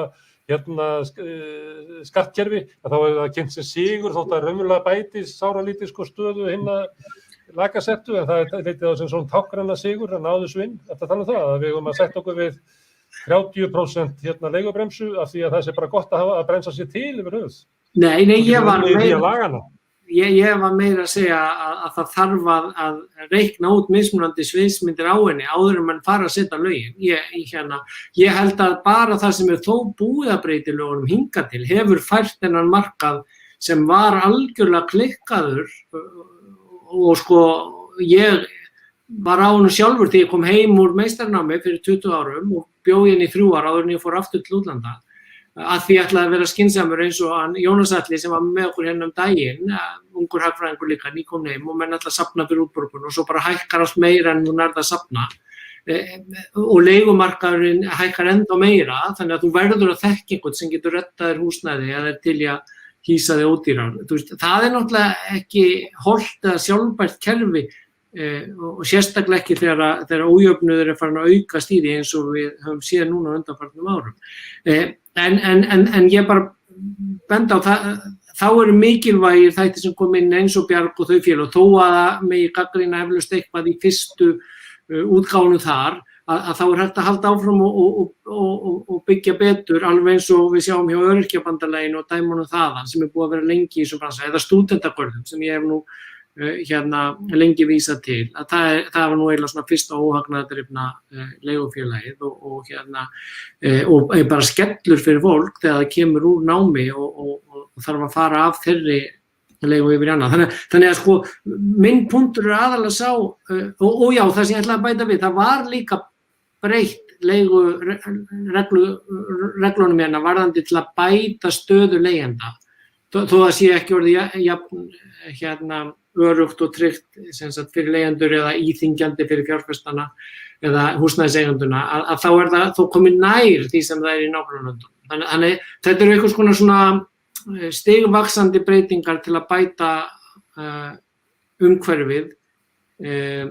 Speaker 1: skattkerfi, að þá hefur það kynnt sem sigur þótt að raunverulega bæti sáralítið stöðu hinna lagasettu, en það er litið á sem svona táknræna sigur að náðu svinn. Þetta tala það að við höfum að setja okkur við 30% leigubremsu af því að það sé bara gott að hafa að bremsa sér til yfir höfuð.
Speaker 4: Nei, ég var meira að segja að það þarf að reikna út mismunandi sviðsmyndir á henni áður en mann fara að setja lögin. Ég held að bara það sem þó búið að breyti lögunum hingað til hefur fært þennan markað sem var algjörlega klikkaður og ég var á honum sjálfur þegar ég kom heim úr meistarnámi fyrir 20 árum og bjó hérna í 3 ár áður en ég fór aftur til útlanda. Að því ég ætlaði að vera skynsamur eins og Jónas Atli sem var með okkur hérna daginn, ungur hagfræðingur líka, nýkominn heim og menn ætla að safna fyrir útborgun og svo bara hækkar allt meira en þú nærð að safna og leigumarkaðurinn hækkar ennþá meira, þannig að þú verður að þekka einhvern sem getur reddað þér húsnæði eða til í að hýsa þig ódýrar. Það náttúrulega ekki hollt eða sjálfbært kerfi og sérstaklega ekki þegar ójöfnuður farin að aukast í því eins og við höfum séð núna á undanfarnum árum. En ég bara benda á það, þá eru mikilvægir þættir sem kom inn eins og Bjarg og þau félög, þó að það megi gagnrýna eflaust eitthvað í fyrstu útgáfunum þar, að þá er hægt að halda áfram og byggja betur, alveg eins og við sjáum hjá Öryrkjabandalaginu og dæmunum þaðan sem er búið að vera lengi í þessum bransa, eða stúdentagörðum sem ég hef nú lengi vísað til, að það var nú eiginlega svona fyrsta óhagnaðardrifna leigufélagið og bara skellur fyrir fólk þegar það kemur úr námi og þarf að fara af þeirri leigu yfir í annað. Þannig að sko minn punktur er aðalega sá og já, það sem ég ætlaði að bæta við, það var líka breytt reglunum hérna varðandi til að bæta stöðu leigjenda þó að sé ekki orðið örugt og tryggt fyrir leigjendur eða íþyngjandi fyrir fjárfestana eða húsnæðiseigenduna, að þá er það þó komið nær því sem það er í nágrannalöndunum. Þannig þetta eru einhvers konar svona stigvaxandi breytingar til að bæta umhverfið en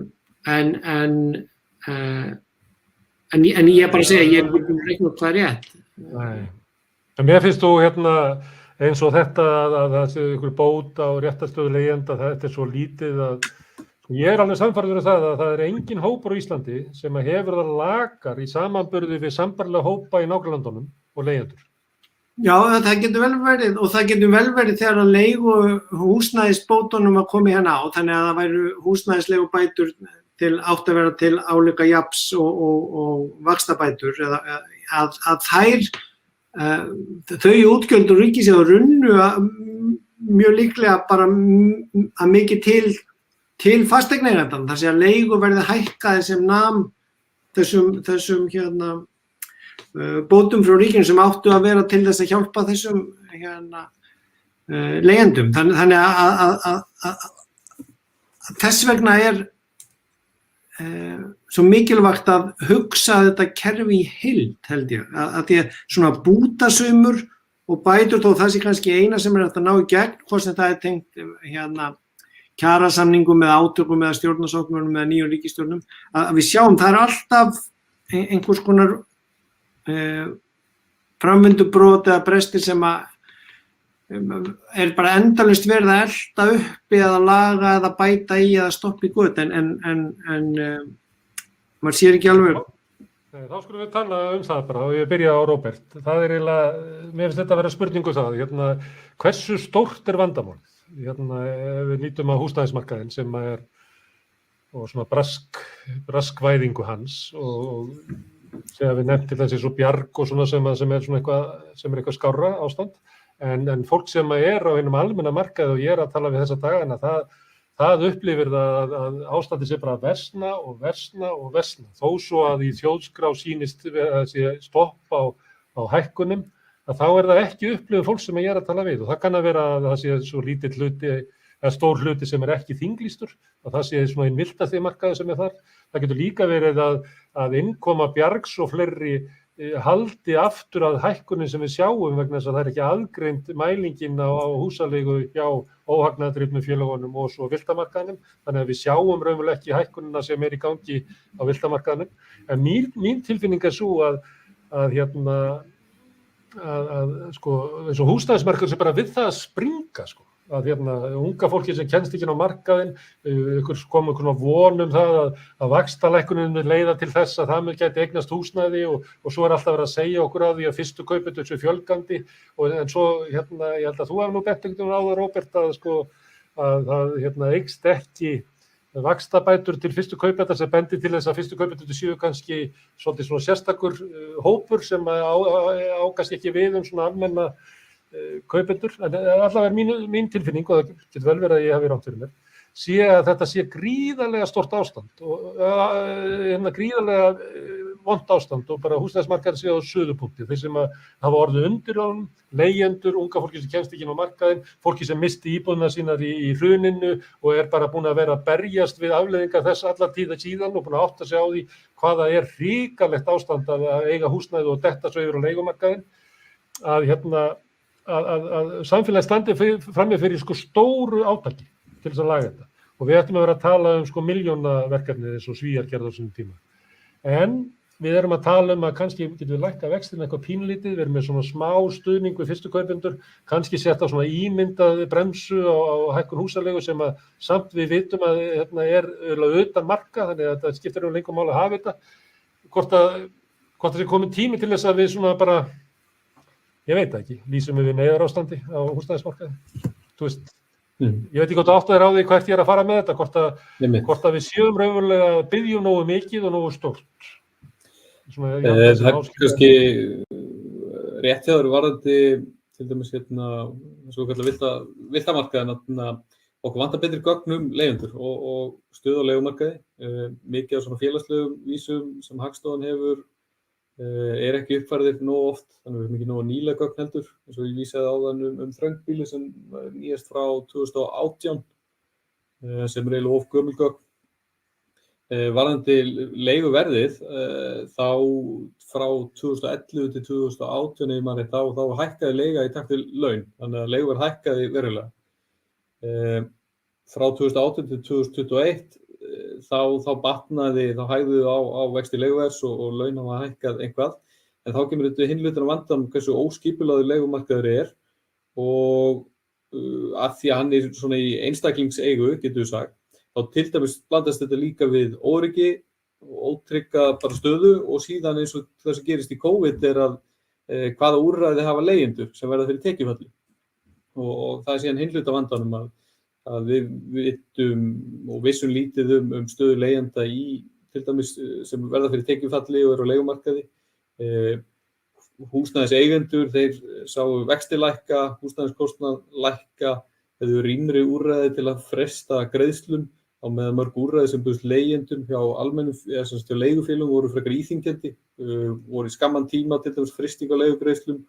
Speaker 4: ég bara segja, ég er ekki búin að reikna hvað er rétt.
Speaker 1: Nei. En mér finnst þú eins og þetta að það sé ykkur bóta og réttarstöðu leigjenda, þetta er svo lítið að ég er alveg sannfærður það að það er engin hópur á Íslandi sem hefur það lakar í samanburði við sambærilega hópa í nágrannalöndunum og leigjendur.
Speaker 4: Já, það getur vel verið og það getur vel verið þegar að leigu húsnæðisbótunum að koma hérna á, þannig að það væru húsnæðisleigubætur átt að vera til álíka jafns og vaxtabætur að þær þau útgjöld og ríkissjóður runnu mjög líklega bara að mikið til fasteignaeigendanna, þar sem að leigu verði hækkaði sem nam þessum bótum frá ríkinu sem áttu að vera til þess að hjálpa þessum leigjendum. Þannig að þess vegna er svo mikilvægt að hugsa þetta kerfi í heild, held ég, að því að svona bútasaumur og bætur þó það sé kannski eina sem hægt að ná í gegn, hvort sem það er tengt kjarasamningum eða átökum eða stjórnarsáttmálum eða nýjum ríkisstjórnum, að við sjáum það er alltaf einhvers konar framvindubrot eða brestir sem er bara endalaust verið að elta uppi eða laga eða bæta í eða stoppa í göt en maður sér ekki alveg.
Speaker 1: Þá skulum við tala það bara og ég byrja á Róbert. Það er eiginlega, mér finnst þetta að vera spurningu það, hversu stórt er vandamálið? Við lítum á húsnæðismarkaðinn sem er og svona braskvæðingu hans og segja við nefnt til þessi svo Bjarg og svona sem er svona eitthvað skárra ástand. En fólk sem er á einum almenna markaði og ég er að tala við þessa dagana, það upplifir það að ástandi sé bara að versna og versna og versna. Þó svo að í þjóðskrá sýnist stopp á hækkunum, að þá það ekki upplifun fólks sem ég að tala við og það kann að vera að það sé svo lítill hluti eða stór hluti sem ekki þinglýstur, að það sé svona einn villtasti markaður sem þar. Það getur líka verið að innkoma Bjargs og fleiri haldi aftur að hækkunin sem við sjáum vegna þess að það ekki aðgreind mælingin á húsaleigu hjá óhagnaðardrifnu félögunum og svo viltamarkaðnum, þannig að við sjáum raunverulega ekki hækkunina sem í gangi á viltamarkaðnum. En mín tilfinning svo að sko, eins og húsnæðismarkaður sem bara við það að springa, sko. Að unga fólki sem kennst ekki á markaðinn, ykkur komu von það að vaxtalækkunin leiða til þess að það gæti eignast húsnæði og svo alltaf verið að segja okkur á því að fyrstu kaupendur séu fjölgandi en svo ég held að þú hefur nú bent einhvern veginn á það, Róbert, að sko að það eykst ekki vaxtabætur til fyrstu kaupenda sem bendi til þess að fyrstu kaupendur séu kannski svolítið svona sérstakur hópur sem á kannski ekki við svona almenna kaupendur, en allavega mín tilfinning og það getur vel verið að ég hafi rangt fyrir mér, sé að þetta sé gríðarlega stórt ástand og gríðarlega vont ástand og bara húsnæðismarkaður sé á suðupunkti, þeir sem hafa orðið undir honum, leigjendur, unga fólki sem kemst ekki inn á markaðinn, fólki sem misti íbúðina sínar í hruninu og bara búin að vera að berjast við afleiðingar þess alla tíða síðan og búin að átta sig á því hvað það hrikalegt ástand að eiga húsnæði og detta svo yfir á leigumarkaðinn, að samfélagi standi frammi fyrir sko stóru átaki til þess að laga þetta og við ættum að vera að tala sko milljónaverkefni eins og Svíar gerðu á þessum tíma. En við erum að tala að kannski getum við lækkað vextina eitthvað pínlítið, við erum með svona smá stuðning við fyrstu kaupendur, kannski sett á svona ímyndað bremsu á hækkun húsaleigu sem að samt við vitum að utan marka, þannig að þetta skiptir lengur máli að hafa þetta. Hvort það sé kominn tími til þess að við svona bara ég veit ekki, lýsum við neyðarástandi á húsnæðismarkaði. Þú veist, ég veit ekki hvort átt að á því hvert ég að fara með þetta, hvort að við séum raunverulega að biðja nógu mikið og nógu stórt. Það
Speaker 2: kannski rétt hjá þér varðandi til dæmis svo kallar viltamarkaðin að okkur vantar betri gögn leigjendur og stöðu á leigumarkaði. Mikið á svona félagslegum vísum sem Hagstofan hefur ekki uppfærðir nógu oft, þannig við erum ekki nógu nýlega gögn heldur, eins og ég vísaði áðan þröngbýli sem nýjast frá 2018 sem eiginlega of gömul gögn. Varðandi leiguverðið, þá frá 2011 til 2018 ef maður þá hækkaði leiga í takt við laun, þannig að leiguverð hækkaði verulega. Frá 2018 til 2021 þá batnaði, þá hægðu á vexti leiguverðs og laun hafa hækkað eitthvað, en þá kemur þetta hinn hlutin á vandanum hversu óskipulagður leigumarkaður og að því að hann svona í einstaklingseigu, getur við sagt, þá til dæmis blandast þetta líka við óöryggi og ótrygga bara stöðu og síðan eins og það sem gerist í COVID að hvaða úrræði hafa leigjendur sem verða fyrir tekjufalli og það síðan hinn hluti á vandanum að við vitum og vissum lítið stöðu leigjenda til dæmis sem verða fyrir tekjufalli og eru á leigumarkaði. Húsnæðiseigendur, þeir sáu vexti lækka, húsnæðiskostnað lækka, þeir eru rýmri úrræði til að fresta greiðslum á meðan mörg úrræði sem búist leigjendum hjá almennum, eða sem hjá leigufélögum voru frekar íþyngjandi, voru í skamman tíma til dæmis fristing á leigugreiðslum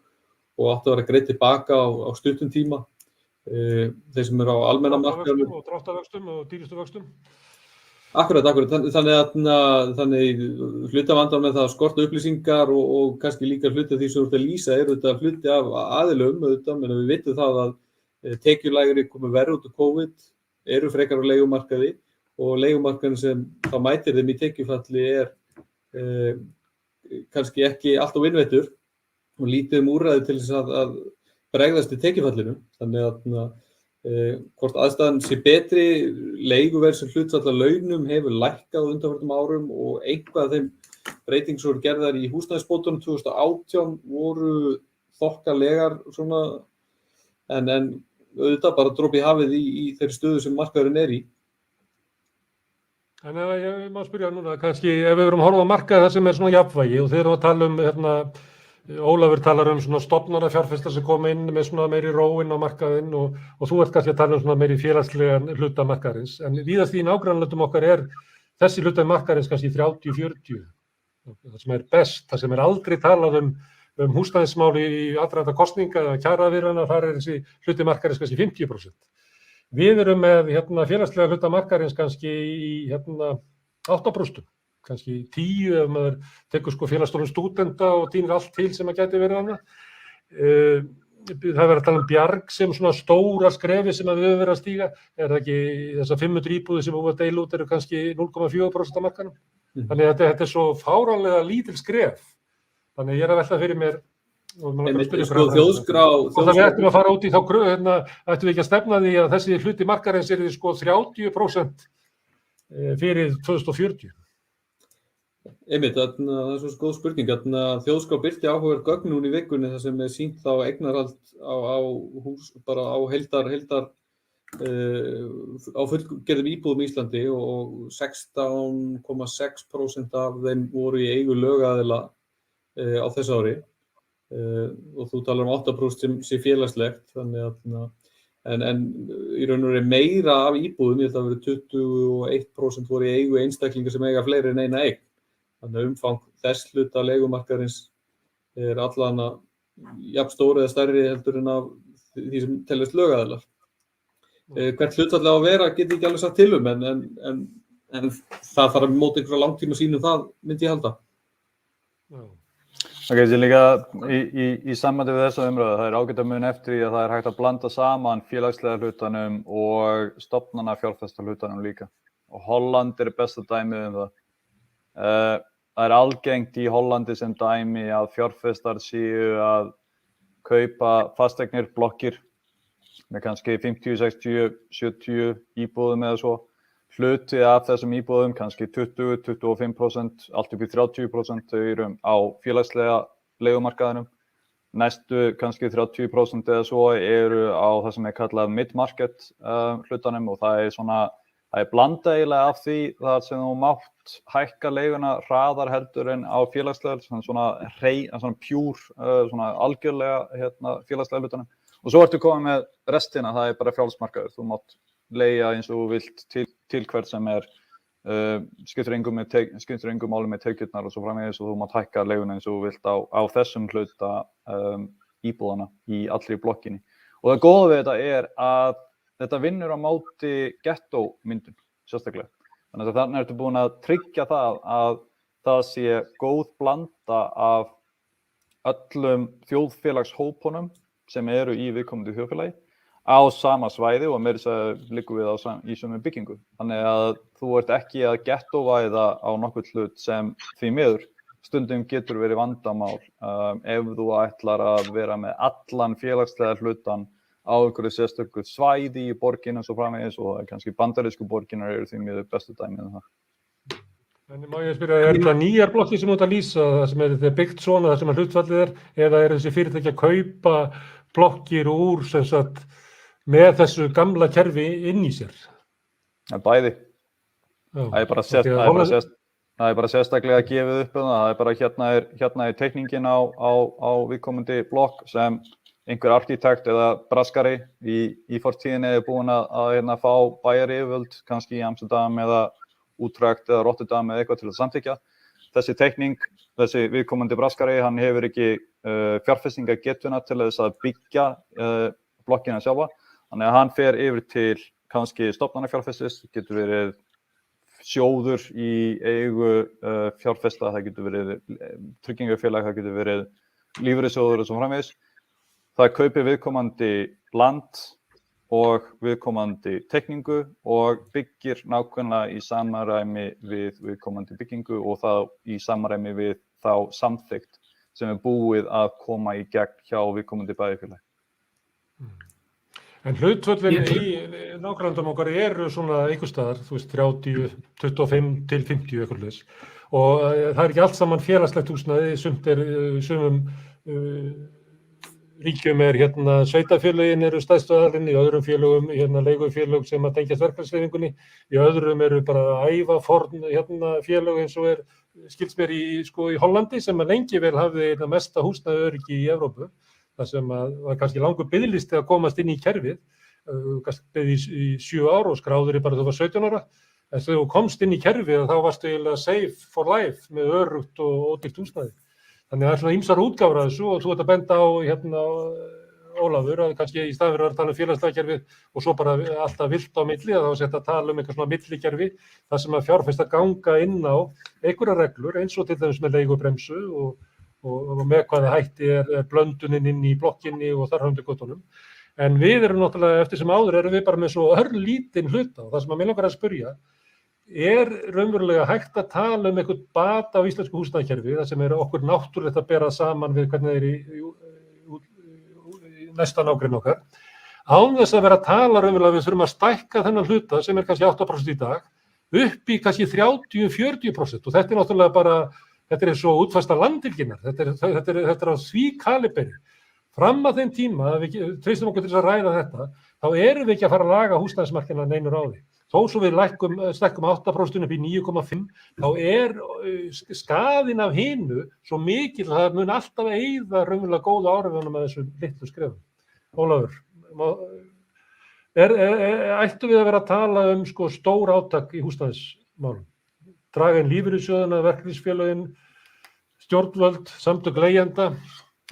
Speaker 2: og áttu að vera greitt tilbaka á stuttum tíma. Þeir sem eru á almenna markaðnum
Speaker 1: og dráttarvöxtum og dýrustu vöxtum.
Speaker 2: Akkurat. Þannig hluti af vandanum með það að skorta upplýsingar og kannski líka hluti af því sem þú ert að lýsa þetta hluti af aðilum menn við vitum það að tekjulægri komu verð út úr COVID eru frekar á leigumarkaði og leigumarkaðin sem þá mætir þeim í tekjufalli kannski ekki allt á innveittur og lítið úrræði til þess að bregðast í tekjufallinu, þannig að hvort aðstæðan sé betri, leiguverð sem hlutfall af launum hefur lækkað á undanfarnum árum og eitthvað af þeim breytingum sem voru gerðar í húsnæðisbótunum 2018 voru þokkalegar svona, en auðvitað bara dropi í hafið í þeirri stöðu sem markaðurinn í.
Speaker 1: En ég má spyrja núna, kannski ef við verum að horfa á markað það sem svona jafnvægi og þeir eru að tala Ólafur talar svona stofnanafjárfestar sem koma inn með svona meiri róin á markaðinn og þú ert kannski að tala svona meiri félagslegan hluta markaðarins. En víðast í nágrannalöndum okkar þessi hluta markaðarins kannski 30-40. Það sem best, það sem aldrei talað húsnæðismál í aðdraganda kosninga eða kjaraviðræðna, þar þessi hluti markaðarins kannski 50%. Við erum með félagslega hluta markaðarins kannski í 8%, kannski 10 ef maður tekur félagsstofnun stúdenta og tínir allt til sem að gæti verið annað. Það verður að tala bjarg sem svona stóra skrefi sem við höfum verið að stíga. Það ekki þessar 500 íbúðir sem við vorum að deila út eru kannski 0,4% af markanum. Þannig að þetta svo fáránlega lítil skref. Þannig ég að velta fyrir mér
Speaker 2: þjóðskrá
Speaker 1: og það við ættum að fara út í þá ættum við ekki að stefna því að þessi hluti markarins yrði 30% fyrir 2040.
Speaker 2: Einmitt, það svo góð spurning. Þjóðskrá birti áhugaverð gögn núna í vikunni þar sem sýnt þá eignarhald á hús, bara á á fullgerðum íbúðum í Íslandi og 16,6% af þeim voru í eigu lögaðila á þessu ári. Og þú talar 8% sem sé félagslegt, þannig að en í raun og veru meira af íbúðum, ég held að vera 21% voru í eigu einstaklingar sem eiga fleiri en eina eign. Þannig að umfang þess hluta leigumarkaðarins allan jafn stóri eða stærri heldur en af því sem teljast lögaðilar. Hvert hlutfall á að vera get ég ekki alveg sagt til en það þarf að móta einhverja langtíma sýn það myndi ég halda.
Speaker 3: Ok, sem líka í sambandi við þessa umræðu, það ágætt að muna eftir því að það hægt að blanda saman félagslega hlutanum og stofnana fjárfesta hlutanum líka. Og Holland besta dæmið það. Það algengt í Hollandi sem dæmi að fjárfestar séu að kaupa fasteignir, blokkir með kannski 50, 60, 70 íbúðum eða svo. Hluti af þessum íbúðum, kannski 20, 25%, allt upp í 30% eru á félagslega leigumarkaðinum. Næstu kannski 30% eða svo eru á það sem kallað mid-market hlutanum og það blanda eiginlega af því þar sem þú mátt hækka leiguna hraðar heldur en á félagslega, svona pjúr, svona algjörlega félagslega hlutanum. Og svo ertu komið með restina, það bara frjálsmarkaður, þú mátt leigja eins og þú vilt til hvert sem skiptir engu máli með tekjurnar og svo framvegis og þú mátt hækka leiguna eins og þú vilt á þessum hluta íbúðana í allri blokkinni. Og það góða við þetta að þetta vinnur á móti gettómyndun sérstaklega. Þannig að þarna ertu búin að tryggja það að það sé góð blanda af öllum þjóðfélagshópunum sem eru í viðkomandi þjóðfélagi á sama svæði og meira þess liggur við í sömu byggingu. Þannig að þú ert ekki að gettóvæða á nokkuð hlut sem því miður stundum getur verið vandamál ef þú ætlar að vera með allan félagslega hlutan á einhverju sérstöku svæði í borginu og svo framvegis og kannski bandarísku borginar eru því miður bestu dæmið það.
Speaker 1: En má ég spyrja, þetta nýjar blokkir sem þú ert að lýsa, það sem þetta byggt svona, það sem hlutfallið eða þessi fyrirtæki að kaupa blokkir úr sem sagt með þessu gamla kerfi inn í sér?
Speaker 3: Bæði. Það bara sérstaklega gefið upp það. Það bara hérna teikningin á viðkomandi blokk sem einhver arkitekt eða braskari í fortíðinni búinn að fá bæjaryfirvöld, kannski í Amsterdam eða Utrecht eða Rotterdam eða eitthvað til að samþykkja. Þessi teikning, þessi viðkomandi braskari, hann hefur ekki fjárfestingargetuna til þess að byggja blokkina sjálfa. Þannig að hann fer yfir til kannski stofnanafjárfestis, getur verið sjóður í eigu fjárfesta, það getur verið tryggingafélag, það getur verið lífeyrissjóður og svo framvegis. Það kaupir viðkomandi land og viðkomandi teikningu og byggir nákvæmlega í samræmi við viðkomandi byggingu og það í samræmi við þá samþykkt sem búið að koma í gegn hjá viðkomandi bæjarfélagi.
Speaker 1: En hlutföllin í nágrannandum okkar eru svona einhvers staðar, þú veist 30, 25 til 50 eitthvað leys. Og það ekki allt saman félagslegt húsnæði, sumt sumum ríkjum sveitarfélögin eru stærstu aðilinn, í öðrum félögum leigufélög sem að tengjast verkalýðshreyfingunni, í öðrum eru bara ævaforn félög eins og skilst mér í Hollandi sem að lengi vel hafði mesta húsnæðiöryggi í Evrópu. Það sem var kannski langur biðlisti að komast inn í kerfið, kannski beðið í 7 ár og skráður bara þú var 17 ára. En þegar þú komst inn í kerfið þá varstu eiginlega safe for life með öruggt og ódýrt húsnæði. Þannig að það svona ýmsar útgáfur af þessu og þú ert að benda á Ólafur að kannski í staðinn fyrir að tala félagslega kerfið og svo bara alltaf vilt á milli að þá setja að tala eitthvað svona millikerfi þar sem að fjárfestar ganga inn á einhverjar reglur eins og til dæmis með leigubremsu og með hvaða hætti blöndunin inn í blokkinni og þar höfum göttunum. En við erum náttúrulega eftir sem áður erum við bara með svo örlítinn hluta og það sem að mig langar að spyrja raunverulega hægt að tala eitthvað bata á íslensku húsnæðiskerfi þar sem okkur náttúrulegt að bera saman við hvernig í næsta nágrenni okkar, án þess að vera að tala raunverulega við þurfum að stækka þennan hluta sem kannski 8% í dag upp í kannski 30-40% og þetta náttúrulega bara, þetta svo útfæsta landhelginnar, þetta er á því kaliberi. Fram að þeim tíma, að við treystum okkur til þess að ræða þetta, þá erum við ekki að fara að laga húsnæðismarkaðina neinur á því. Þó svo við stækkum 8% upp í 9,5, þá skaðinn af hinu svo mikil að það mun alltaf eyða raunverulega góða áhrifunum með þessum litlu skrefum. Ólafur, ættum við að vera að tala stór átak í húsnæðismálum? Draga inn lífeyrissjóðina, verkalýðsfélögin, stjórnvöld, samtök leigjenda,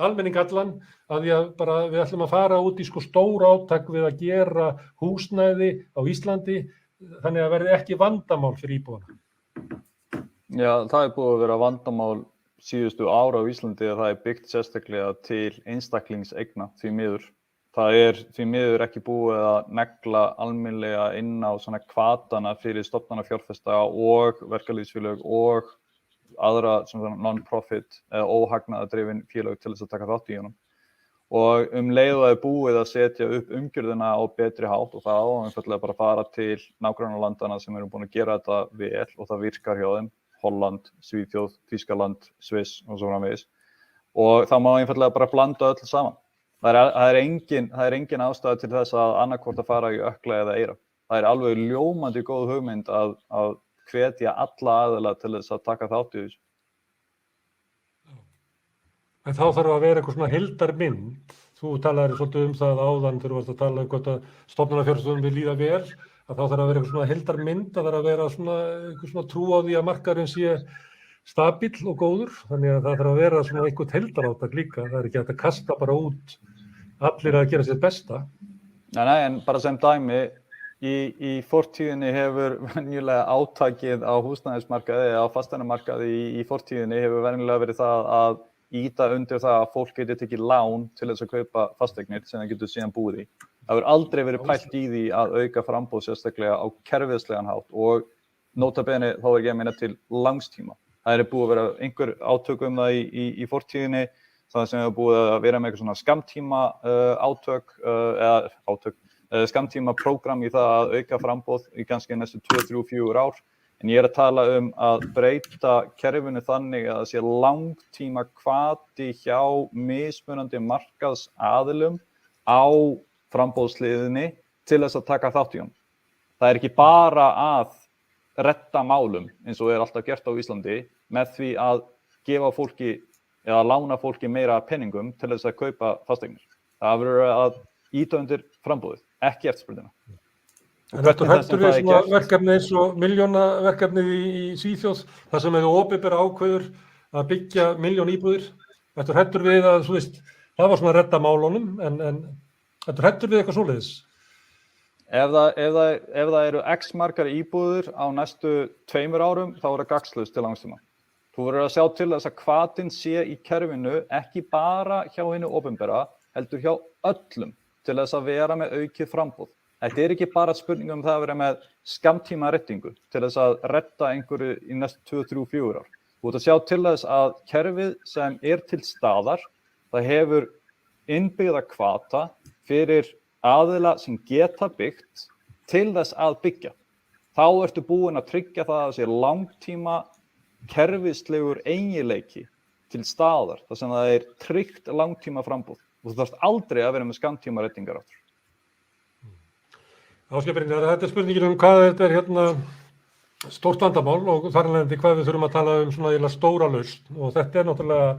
Speaker 1: almenning allan, að við ætlum að fara út í stór átak við að gera húsnæði á Íslandi þannig að verði ekki vandamál fyrir íbúana.
Speaker 3: Já, það búið að vera vandamál síðustu ára á Íslandi að það byggt sérstaklega til einstaklingseigna því miður. Það því miður ekki búið að negla almennilega inn á svona hvatana fyrir stofnanafjárfesta og verkalýðsfélög og aðra non-profit eða óhagnaðardrifin félög til þess að taka þátt í honum. Og leið að búið að setja upp umgjörðina á betri hátt og það einfaldlega bara fara til nágrannalandana sem eru búin að gera þetta vel og það virkar hjá þeim, Holland, Svíþjóð, Þýskaland, Sviss og svo framvegis. Og það má einfaldlega bara blanda öllu saman. Það er engin ástæða til þess að annarkvort að fara í ökla eða eyra. Það er alveg ljómandi góð hugmynd að hvetja alla aðila til þess að taka þátt í þessu.
Speaker 1: En þá þarf að vera eitthvað svona heildarmynd. Þú talaðir svolítið það áðan þegar þú varst að tala hvort að stofnanafjárfestum vil líða vel, að þá þarf að vera eitthvað svona heildarmynd, að þarf að vera eitthvað svona trú á því að markaðurinn sé stabíll og góður, þannig að það þarf að vera svona eitthvað heildarátak líka. Það er ekki hægt að kasta bara út allir að gera sitt besta.
Speaker 3: Nei, en bara sem dæmi, í fortíðinni hefur venjulega átakið á húsnæðismarkaði eða á fasteignamarkaði í fortíðinni hefur venjulega verið það að ýta undir það að fólk geti tekið lán til þess að kaupa fasteignir sem það getur síðan búið í. Það hefur aldrei verið pælt í því að auka framboð sérstaklega á kerfislegan hátt og nota bene þá ekki að meina til langstíma. Það búið að vera einhver átök það í fortíðinni, það sem hefur búið að vera með eitthvað svona skammtíma skammtíma prógram í það að auka framboð í kannski næstu 2-3-4 ár. En ég að tala að breyta kerfinu þannig að það sé langtíma hvati hjá mismunandi markaðsaðilum á framboðsliðinni til þess að taka þátt í honum. Það er ekki bara að redda málum eins og alltaf gert á Íslandi með því að gefa fólki eða lána fólki meira peningum til þess að kaupa fasteignir. Það verður að ýta undir framboðið, ekki eftirspurnina.
Speaker 1: En þetta heldur við svona verkefni eins og milljónaverkefnið í Svíþjóð, þar sem hefur opinbera ákveður að byggja 1.000.000 íbúðir. Þetta heldur við að, það var svona að redda málunum, en þetta heldur við eitthvað svoleiðis.
Speaker 3: Ef það eru x margar íbúðir á næstu 2 árum, þá er það gagnslaust til langstíma. Þú verður að sjá til þess að hvatinn sé í kerfinu ekki bara hjá hinu opinbera, heldur hjá öllum til þess að vera með aukið framboð. Þetta er ekki bara spurning það að vera með skammtíma rettingu til þess að retta einhverju í næstu 2-3-4 ár. Þú ert að sjá til þess að kerfið sem til staðar, það hefur innbyggða hvata fyrir aðila sem geta byggt til þess að byggja. Þá ertu búin að tryggja það að sé langtíma kerfislegur eiginleiki til staðar, þar sem það tryggt langtíma framboð. Og þú þarft aldrei að vera með skammtíma rettingar áttur.
Speaker 1: Ásgeir, þetta spurningin hvað þetta stórt vandamál og þar af leiðandi hvað við þurfum að tala svona stóra lausn og þetta náttúrulega,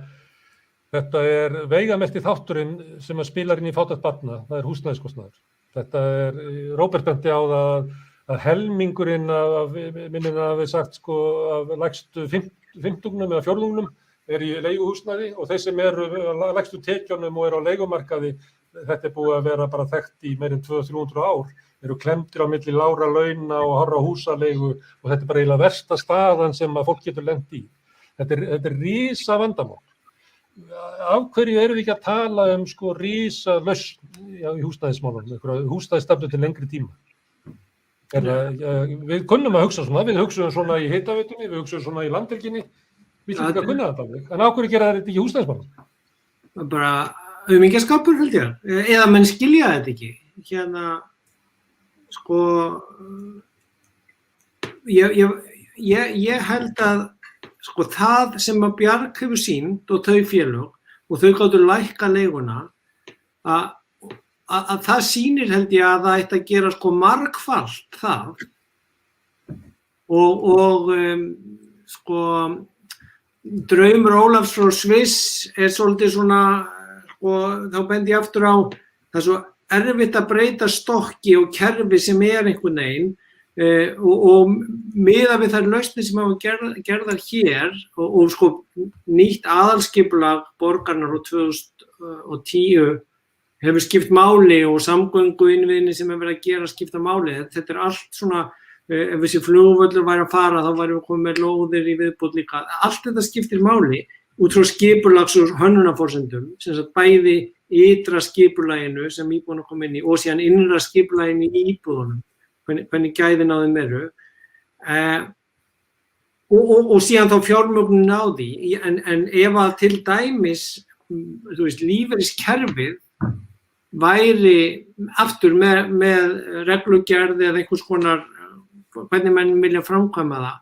Speaker 1: þetta veigamesti þátturinn sem að spilar inn í fátækt barna, það húsnæðiskostnaður. Þetta Róbert benti á það að helmingurinn af minnina hafi sagt af lægstu fimmtungnum eða fjórðungnum í leiguhúsnæði og þeir sem eru á lægstu tekjunum og eru á leigumarkaði, þetta búið að vera bara þekkt í meir en 200-300 ár, eru klemdir á milli lágra launa og hárra húsaleigu og þetta bara eiginlega versta staðan sem að fólk getur lent í. Þetta er risa vandamál. Af hverju erum við ekki að tala risa lausn í húsnæðismálum, húsnæðisstefnu til lengri tíma? Við kunnum að hugsa svona, við hugsaum svona í hitaveitunni, við hugsaum svona í landhelginni, við þurfum ekki að kunna þetta alveg. En af hverju gera þetta ekki í húsnæðismálum?
Speaker 4: Bara aumingjaskapur held ég, eða menn skilja þetta ekki. Ég held að það sem að Bjarg hefur sýnt og þau félög og þau gátu lækka leiguna að það sýnir held ég að það ætti að gera margfalt það og draumur Ólafs frá Sviss svolítið svona þá bendi ég aftur á það svo erfitt að breyta stokki og kerfi sem einhvern veginn og miðað við þær lausnir sem hafa gerðar hér og nýtt aðalskipulag borgarinnar frá 2010 hefur skipt máli og samgönguinnviðirnir sem hefur verið að gera skipta máli. Þetta allt svona, ef þessi flugvöllur væri að fara þá væri við komið með lóðir í viðbót líka. Allt þetta skiptir máli út frá skipulags- og hönnunarforsendum, sem sagt bæði ytra skipulaginu sem íbúðunum kom inn í og síðan innra skipulaginu í íbúðunum, hvernig gæðin á þeim eru. Og síðan þá fjármögnunin á því, en ef að til dæmis, lífeyriskerfið væri aftur með reglugerð eða einhvers konar, hvernig menn vilja framkvæma það,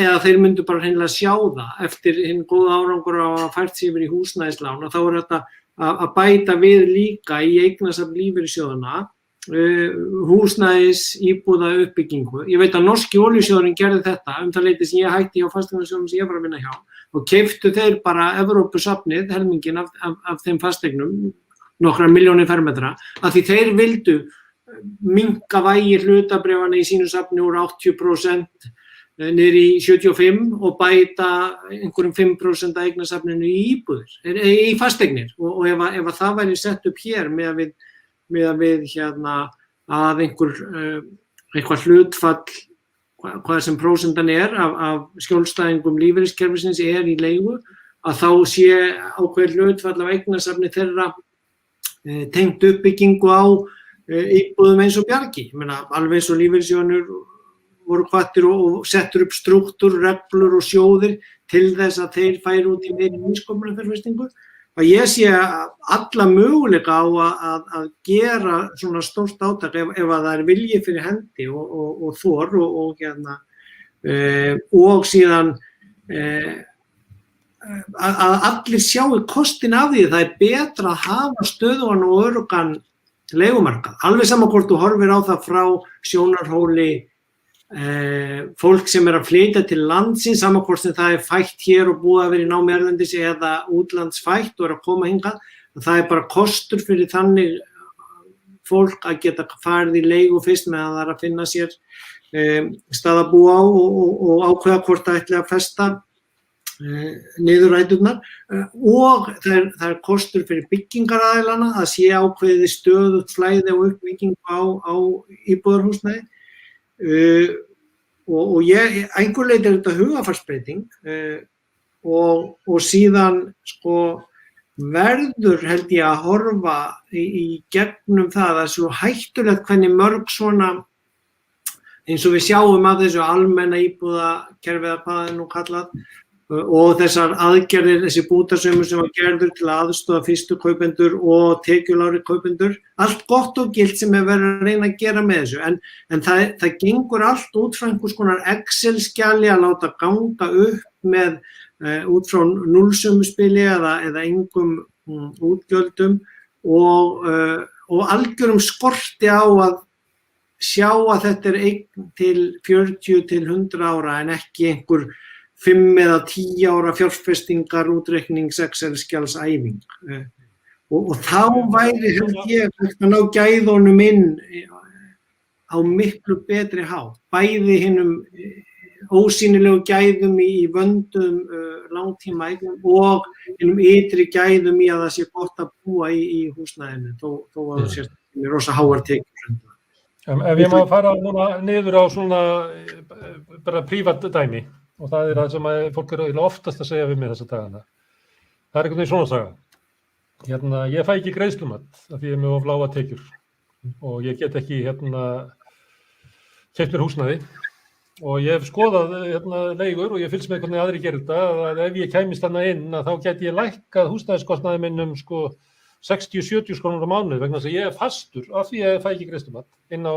Speaker 4: eða þeir myndu bara hreinlega sjá það eftir hinn góða árangur á að fært sig yfir í húsnæðislán og þá þetta að bæta við líka í eignasafn lífeyrissjóðanna húsnæðis íbúða uppbyggingu. Ég veit að norski olíusjóðurinn gerði þetta það leyti sem ég hætti hjá fasteignasjóðum sem ég var að vinna hjá og keyptu þeir bara Evrópusafnið, helminginn af þeim fasteignum, nokkra milljónir fermetra, að því þeir vildu minnka vægi hlutabréfanna í sínu safni úr 80% niður í 75% og bæta einhverjum 5% af eignasafninu í íbúðir, í fasteignir og ef það væri sett upp hér með að við að eitthvað hlutfall hvað sem prósentan af skjólstæðingum lífeyriskerfisins í leigu, að þá sé ákveðið hlutfall af eignasafni þeirra tengt uppbyggingu á íbúðum eins og Bjargi. Ég meina, alveg eins og lífeyrissjóðirnir voru hvattir og settur upp strúktúr, reglur og sjóðir til þess að þeir færi út í meiri nýsköpunarfjárfestingu. Og ég sé alla möguleika á að gera svona stórt átak ef að það vilji fyrir hendi og þor og síðan að allir sjáu kostin af því. Það betra að hafa stöðugan og öruggan leigumarkað. Alveg sama hvort þú horfir á það frá sjónarhóli fólk sem að flytja til landsins, sama hvort sem það fætt hér og búið að vera í námi erlendis eða útlandsfætt og að koma hingað. Það bara kostur fyrir þannig fólk að geta farið í leigu fyrst meðan það að finna sér stað að búa á og ákveða hvort það ætli að festa niðurræturnar og það kostur fyrir byggingaraðilana að sé ákveðið stöðugt flæði og uppbyggingu á íbúðarhúsnæði og einhver leyti þetta hugarfarsbreyting og síðan verður held ég að horfa í gegnum það að svo hættulegt hvernig mörg svona eins og við sjáum af þessu almenna íbúðakerfi eða hvað það nú kallað og þessar aðgerðir, þessi bútasaumur sem var gerður til að aðstoða fyrstu kaupendur og tekjulágri kaupendur, allt gott og gilt sem verið að reyna að gera með þessu, en það gengur allt út frá einhvers konar Excel-skjali að láta ganga upp með út frá núllsömuspili eða engum útgjöldum og algjörum skorti á að sjá að þetta eign til 40 til 100 ára en ekki einhver 5 eða 10 ára fjárfestingar útreiknings Excel-skjals æfing. Og þá væri held ég að ná gæðunum inn á miklu betri hátt, bæði hinnum ósýnilegu gæðum í vöndum langtíma eignum og ytri gæðum í að það sé gott að búa í húsnæðinu þó að það sé rosa háar tekjur.
Speaker 1: Ef ég má fara núna niður á svona bara prívat dæmi og það það sem fólk oftast að segja við mig þessa dagana. Það einhvern veginn svona saga. Ég fæ ekki greiðslumat af því ég með of lága tekjur og ég get ekki keypt mér húsnæði og ég hef skoðað leigur og ég fylgst með hvernig aðrir gerir þetta að ef ég kæmist þarna inn að þá geti ég lækkað húsnæðiskostnaði minn 60-70 krónur á mánuði vegna þess að ég fastur af því að ég fæ ekki greiðslumat inn á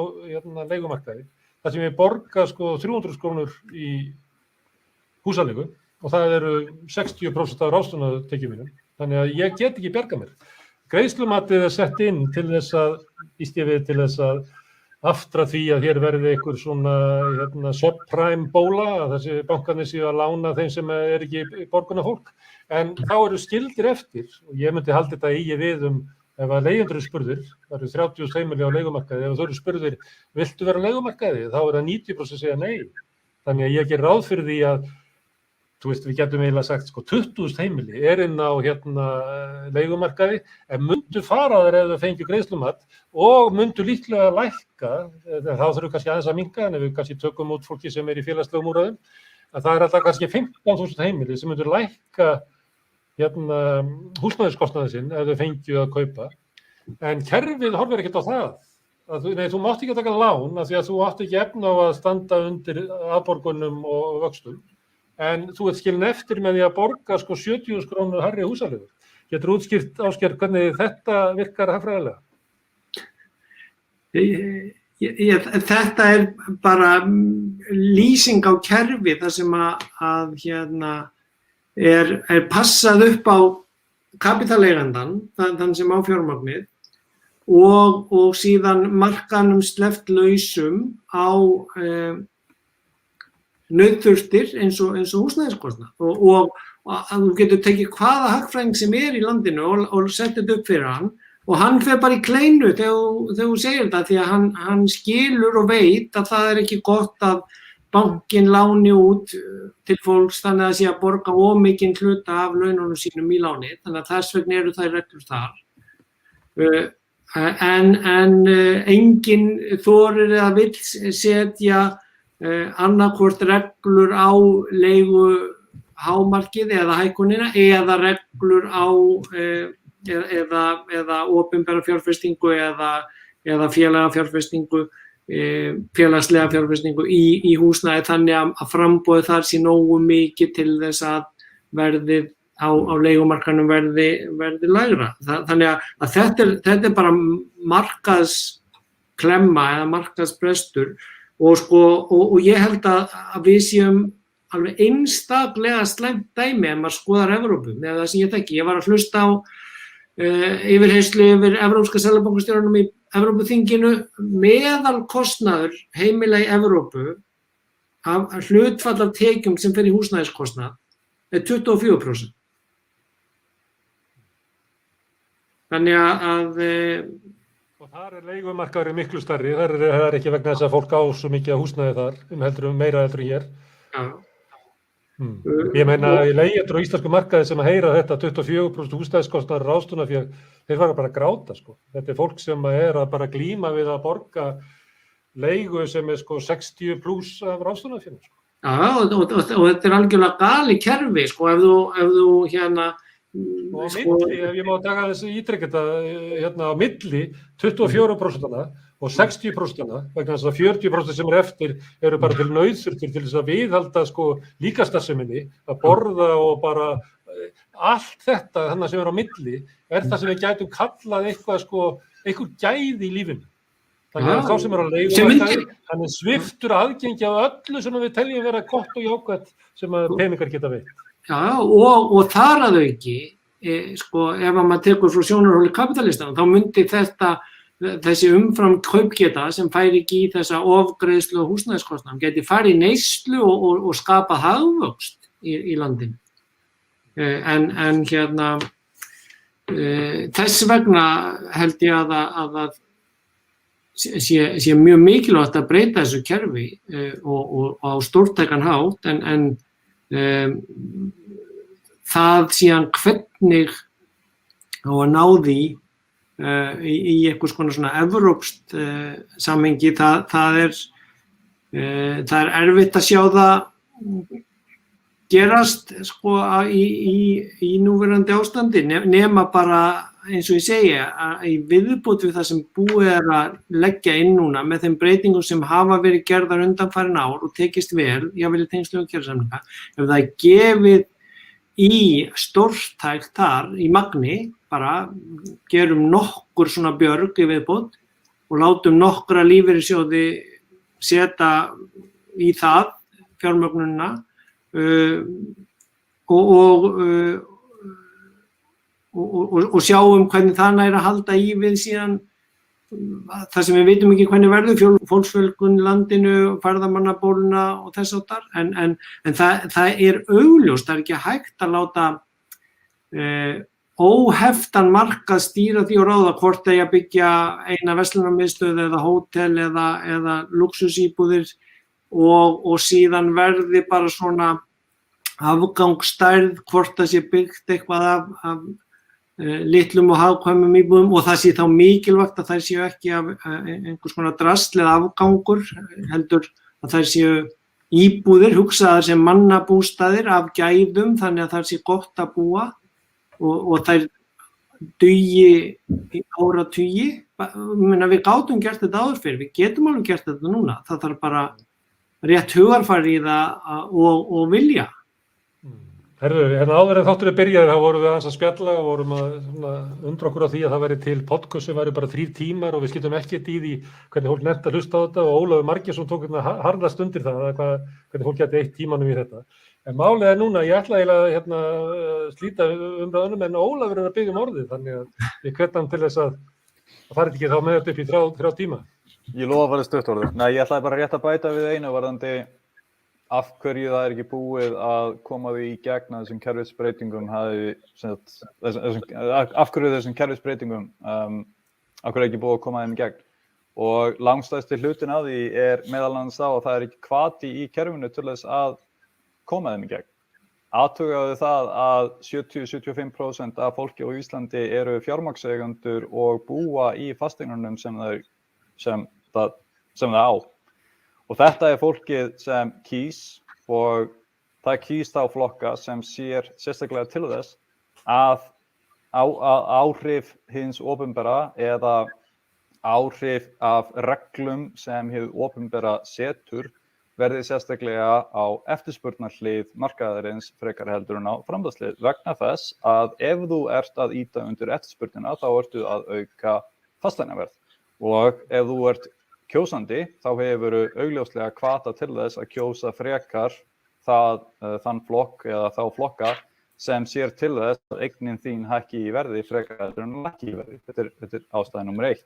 Speaker 1: leigumarkaði þar sem ég borga 300 krónur í húsaleigu og það eru 60% af ráðstöfunartekjum mínum. Þannig að ég get ekki bjargað mér. Greiðslumatið sett inn til þess að aftra því að hér verði einhver svona subprime bóla, að þessi bankarnir séu að lána þeim sem ekki borgunarfólk. En þá eru skildir eftir, og ég myndi halda þetta eigi við ef að leigjendur eru spurðir, það eru 30.000 heimili á leigumarkaði, ef þú eru spurðir, viltu vera á leigumarkaði? Þá er það 90% segja nei. Þannig að ég ger ráð fyrir því að við getum eiginlega sagt 20.000 heimili inn á leigumarkaði en myndu fara þar ef þau fengju greiðslumat og myndu líklega lækka, þá þurfum kannski aðeins að minnka en ef við kannski tökum út fólki sem í félagslegum úrræðum, að það alltaf kannski 15.000 heimili sem myndu lækka húsnæðiskostnaðinn sinn ef þau fengju að kaupa. En kerfið horfir ekkert á það. Þú mátt ekki taka lán af því að þú átt ekki efni á að standa undir afborgunum og vöxtum. En þú ert skilin eftir með því að borga 70.000 krónur hærri húsaleigu. Getur útskýrt, Ásgeir, hvernig þetta virkar hagfræðilega?
Speaker 4: Þetta bara lýsing á kerfi þar sem að passað upp á kapitaleigandann, þann sem á fjármagnið og síðan markanum sleppt lausum á nauðþurftir eins og húsnæðiskostnað og að þú getur tekið hvaða hagfræðing sem í landinu og sett þetta upp fyrir hann og hann fer bara í kleinu þegar þú segir þetta því að hann skilur og veit að það ekki gott að bankinn láni út til fólks þannig að það sé að borga of mikinn hluta af laununum sínum í láni þannig að þess vegna eru þær reglur þar. En enginn þorir eða vill setja annarkvort reglur á leigu hámarkið eða hækkunina eða reglur á eða opinbera fjárfestingu eða félagslega fjárfestingu í húsnæði þannig að framboðið þar sé nógu mikið til þess að verðið á leigumarkanum verði lægra. Þannig að þetta bara markaðsklemma eða markaðsbrestur og ég held að við séum alveg einstaklega slæmt dæmi ef maður skoðar Evrópu með það sem ég þekki. Ég var að hlusta á yfirheyrslu yfir Evrópska seðlabankastjóranum í Evrópuþinginu meðalkostnaður heimila í Evrópu af hlutfall af tekjum sem fer í húsnæðiskostnað 24%. Þannig að
Speaker 1: og þar leigumarkaðurinn miklu stærri, það er ekki vegna þess að fólk á svo mikið af húsnæði þar, meira heldur en hér.
Speaker 4: Já.
Speaker 1: Ég meina leigjendur á íslensku markaði sem að heyra þetta 24% húsnæðiskostnaður ráðstöfunarfé, þeir fara bara að gráta sko. Þetta fólk sem að bara glíma við að borga leigu sem 60 pluss af ráðstöfunarfé. Sko.
Speaker 4: Já, og þetta algjörlega gali kerfi sko, ef þú
Speaker 1: og milli, ef ég má taka þessi ítrekk þetta á milli 24% og 60% vegna þess að 40% sem eftir eru bara til nauðþurftir til þess að viðhalda líkastarfseminni, að borða og bara allt þetta þannig sem á milli það sem við gætum kallað einhver gæði í lífinu. Þannig að þá sem á leigumarkaði, hann sviptur aðgengi á öllu sem við teljum vera gott og jákvætt sem að peningar geta veitt.
Speaker 4: Já, og þar að auki, ef maður tekur frá sjónarhóli kapitalistana, þá myndi þessi umfram kaupgeta sem færi ekki í þessa ofgreiðslu og húsnæðiskostnað, geti farið í neyslu og skapað hagvöxt í landinu. En þess vegna held ég að sé mjög mikilvægt að breyta þessu kerfi og á stórtækan hátt en það síðan hvernig á að ná því í einhvers konar svona evrópskt samhengi, það er erfitt að sjá það gerast sko í núverandi ástandi nema bara eins og ég segi að í viðbót við það sem búið að leggja inn núna með þeim breytingum sem hafa verið gerðar undanfarin ár og tekist vel, jafnvel í tengslum við kjarasamninga, ef það er gefið í stórtækt þar í magni, bara gerum nokkur svona björg í viðbót og látum nokkra lífeyrissjóði setja í það fjármögnunina og sjáum hvernig það nær að halda í við síðan það sem við vitum ekki hvernig verður, fólksfjölgun í landinu, ferðamannabóluna og þess áttar, en það er augljóst, það er ekki hægt að láta óheftan markað stýra því og ráða hvort eigi að byggja eina verslunarmiðstöð eða hótel eða lúxusíbúðir og síðan verði bara svona afgangsstærð hvort það sé byggt eitthvað af litlum og hagkvæmum íbúðum og það sé þá mikilvægt að þær séu ekki af einhvers konar drasl eða afgangur, heldur að þær séu íbúðir, hugsaðar sem mannabústaðir af gæðum þannig að þær sé gott að búa og þær dugi í áratugi. Við gátum gert þetta áður fyrr, við getum alveg gert þetta núna, það þarf bara rétt hugarfari í það og vilja.
Speaker 1: Herðu, áður en þátturinn byrjaði þá vorum við aðeins að spjalla og vorum að undra okkur á því að það væri til podcast sem væri bara 3 tímar og við skildum ekkert í því hvernig fólk nefnt að hlusta á þetta og Ólafur Margeirsson tók harðast undir það hvernig fólk gæti eytt tímanum í þetta. En málið er núna, ég ætla eiginlega að slíta umræðunum en Ólafur er að biðja orðið þannig að ég hvet hann til þess að fara ekki þá með þetta upp í 3 tíma. Ég
Speaker 3: lofa að fara stutt orðið. Nei, ég ætlaði bara rétt að bæta við einu varðandi af hverju það ekki búið að koma því í gegn að þessum kerfisbreytingum af hverju þessum kerfisbreytingum af hverju ekki búið að koma þeim í gegn og langstærsti hlutin af því er meðal annars þá að það er ekki hvati í kerfinu til þess að koma þeim í gegn. Athugaðu það að 70-75% af fólki á Íslandi eru fjármagnseigendur og búa í fasteignunum sem það á. Og þetta er fólkið sem kýs og það kýs þá flokka sem sér sérstaklega til þess að áhrif hins opinbera eða áhrif af reglum sem hið opinbera setur verði sérstaklega á eftirspurnarhlið markaðarins frekar heldur en á framboðshlið vegna þess að ef þú ert að ýta undir eftirspurnina þá ertu að auka fasteignaverð og ef þú ert kjósandi, þá hefur augljóslega hvata til þess að kjósa frekar þann flokk eða þá flokka sem sér til þess að eignin þín hækki í verði frekar en lækki í verði. Þetta er ástæða nummer 1.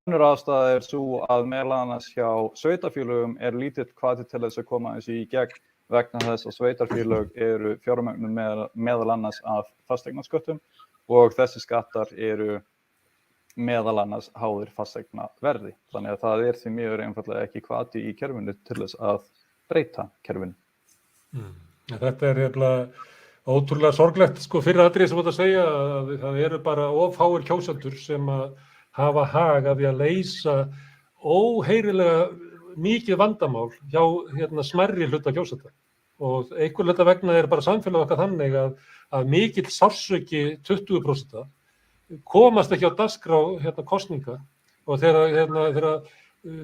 Speaker 3: Önnur ástæða er svo að meðal annars hjá sveitarfélögum er lítill hvati til þess að koma þessu í gegn vegna þess að sveitarfélög eru fjármögnun meðal annars af fasteignaskattum og þessi skattar eru meðal annars háðir fasteignaverði. Þannig að það er því miður einfaldlega ekki hvati í kerfinu til þess að breyta kerfinu.
Speaker 1: Þetta er ótrúlega sorglegt fyrir atriði sem þú ert að segja að það eru bara of fáir kjósendur sem að hafa hag af því að leysa óheyrilega mikið vandamál hjá smærri hluta kjósenda. Og einhver hluta vegna er bara samfélag okkar þannig að mikill sársauki 20% komast ekki á dagskrá kosninga og þegar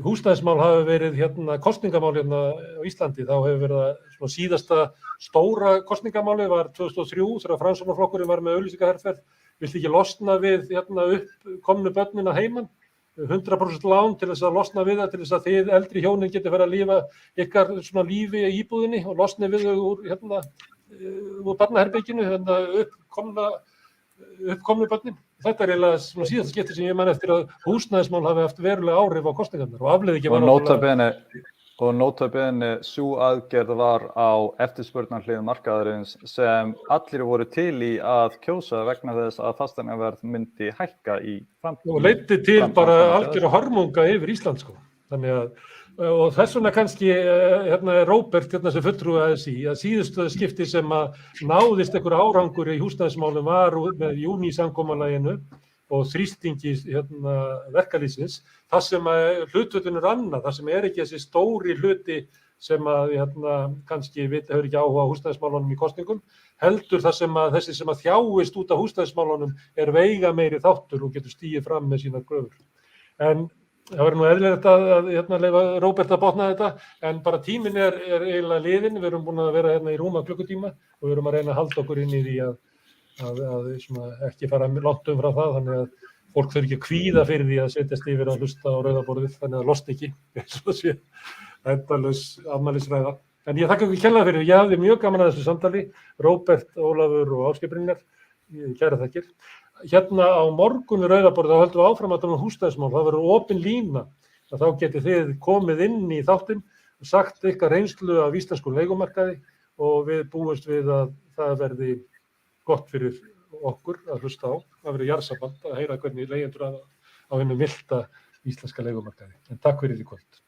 Speaker 1: húsnæðismál hafa verið kosningamál á Íslandi þá hefur verið að síðasta stóra kosningamáli var 2003 þegar Framsóknarflokkurinn var með auglýsingaherferð viltu ekki losna við uppkomnu börnin að heiman 100% lán til þess að losna við það til þess að þið eldri hjónin geti farið að lifa ykkar svona lífi í íbúðinni og losni við þau úr barnaherberginu uppkomnu börnin. Þetta er eiginlega síðasta skipti sem ég man eftir að húsnæðismál hafi haft verulega áhrif á kosningarnar og afleiðingin var
Speaker 3: Og notabene sú aðgerð var á eftirspurnarhlið markaðarins sem allir voru til í að kjósa vegna þess að fasteignaverð myndi hækka í framtíð.
Speaker 1: Og leiddi til bara algjöra hörmunga yfir Ísland, sko. Þannig að, og þess vegna kannski, Róbert, sem fulltrúi ASÍ, að síðustu skipti sem að náðist einhver árangur í húsnæðismálum var með júnísamkomulaginu og þrýstingi verkalýðsins, þar sem hlutföllin annað, þar sem ekki þessi stóri hluti sem að kannski hefur ekki áhuga á húsnæðismálunum í kosningum, heldur þar sem að þessi sem að þjáist út af húsnæðismálunum veigameiri þáttur og getur stigið fram með sínar kröfur. En það verður nú eðlilegt að leyfa Róbert að botna þetta, en bara tíminn eiginlega liðinn, við erum búin að vera í rúma klukkutíma og við erum að reyna að halda okkur inn í því að ekki fara langt umfram það, þannig að fólk þurfi ekki að kvíða fyrir því að setjast yfir að hlusta á rauðaborðið, þannig að losna ekki, eins og sé endalaus afmælisræða. En ég þakka ykkur kærlega fyrir, ég hafði mjög gaman að þessu samtali, Róbert, Ólafur og Ásgeir Brynjar, kærar þakkir. Hérna á morgun við rauðaborðið þá höldum við áfram að tala um húsnæðismál, það verður opin lína, að þá getið þið komið inn í þáttinn og sagt ykkar reynslu af íslenskum leigumarkaði og við búumst við að það verði gott fyrir okkur að hlusta á, það verður jarðsamband að heyra hvernig leigjendur á hinu milda íslenska leigumarkaði. En takk fyrir í kvöld.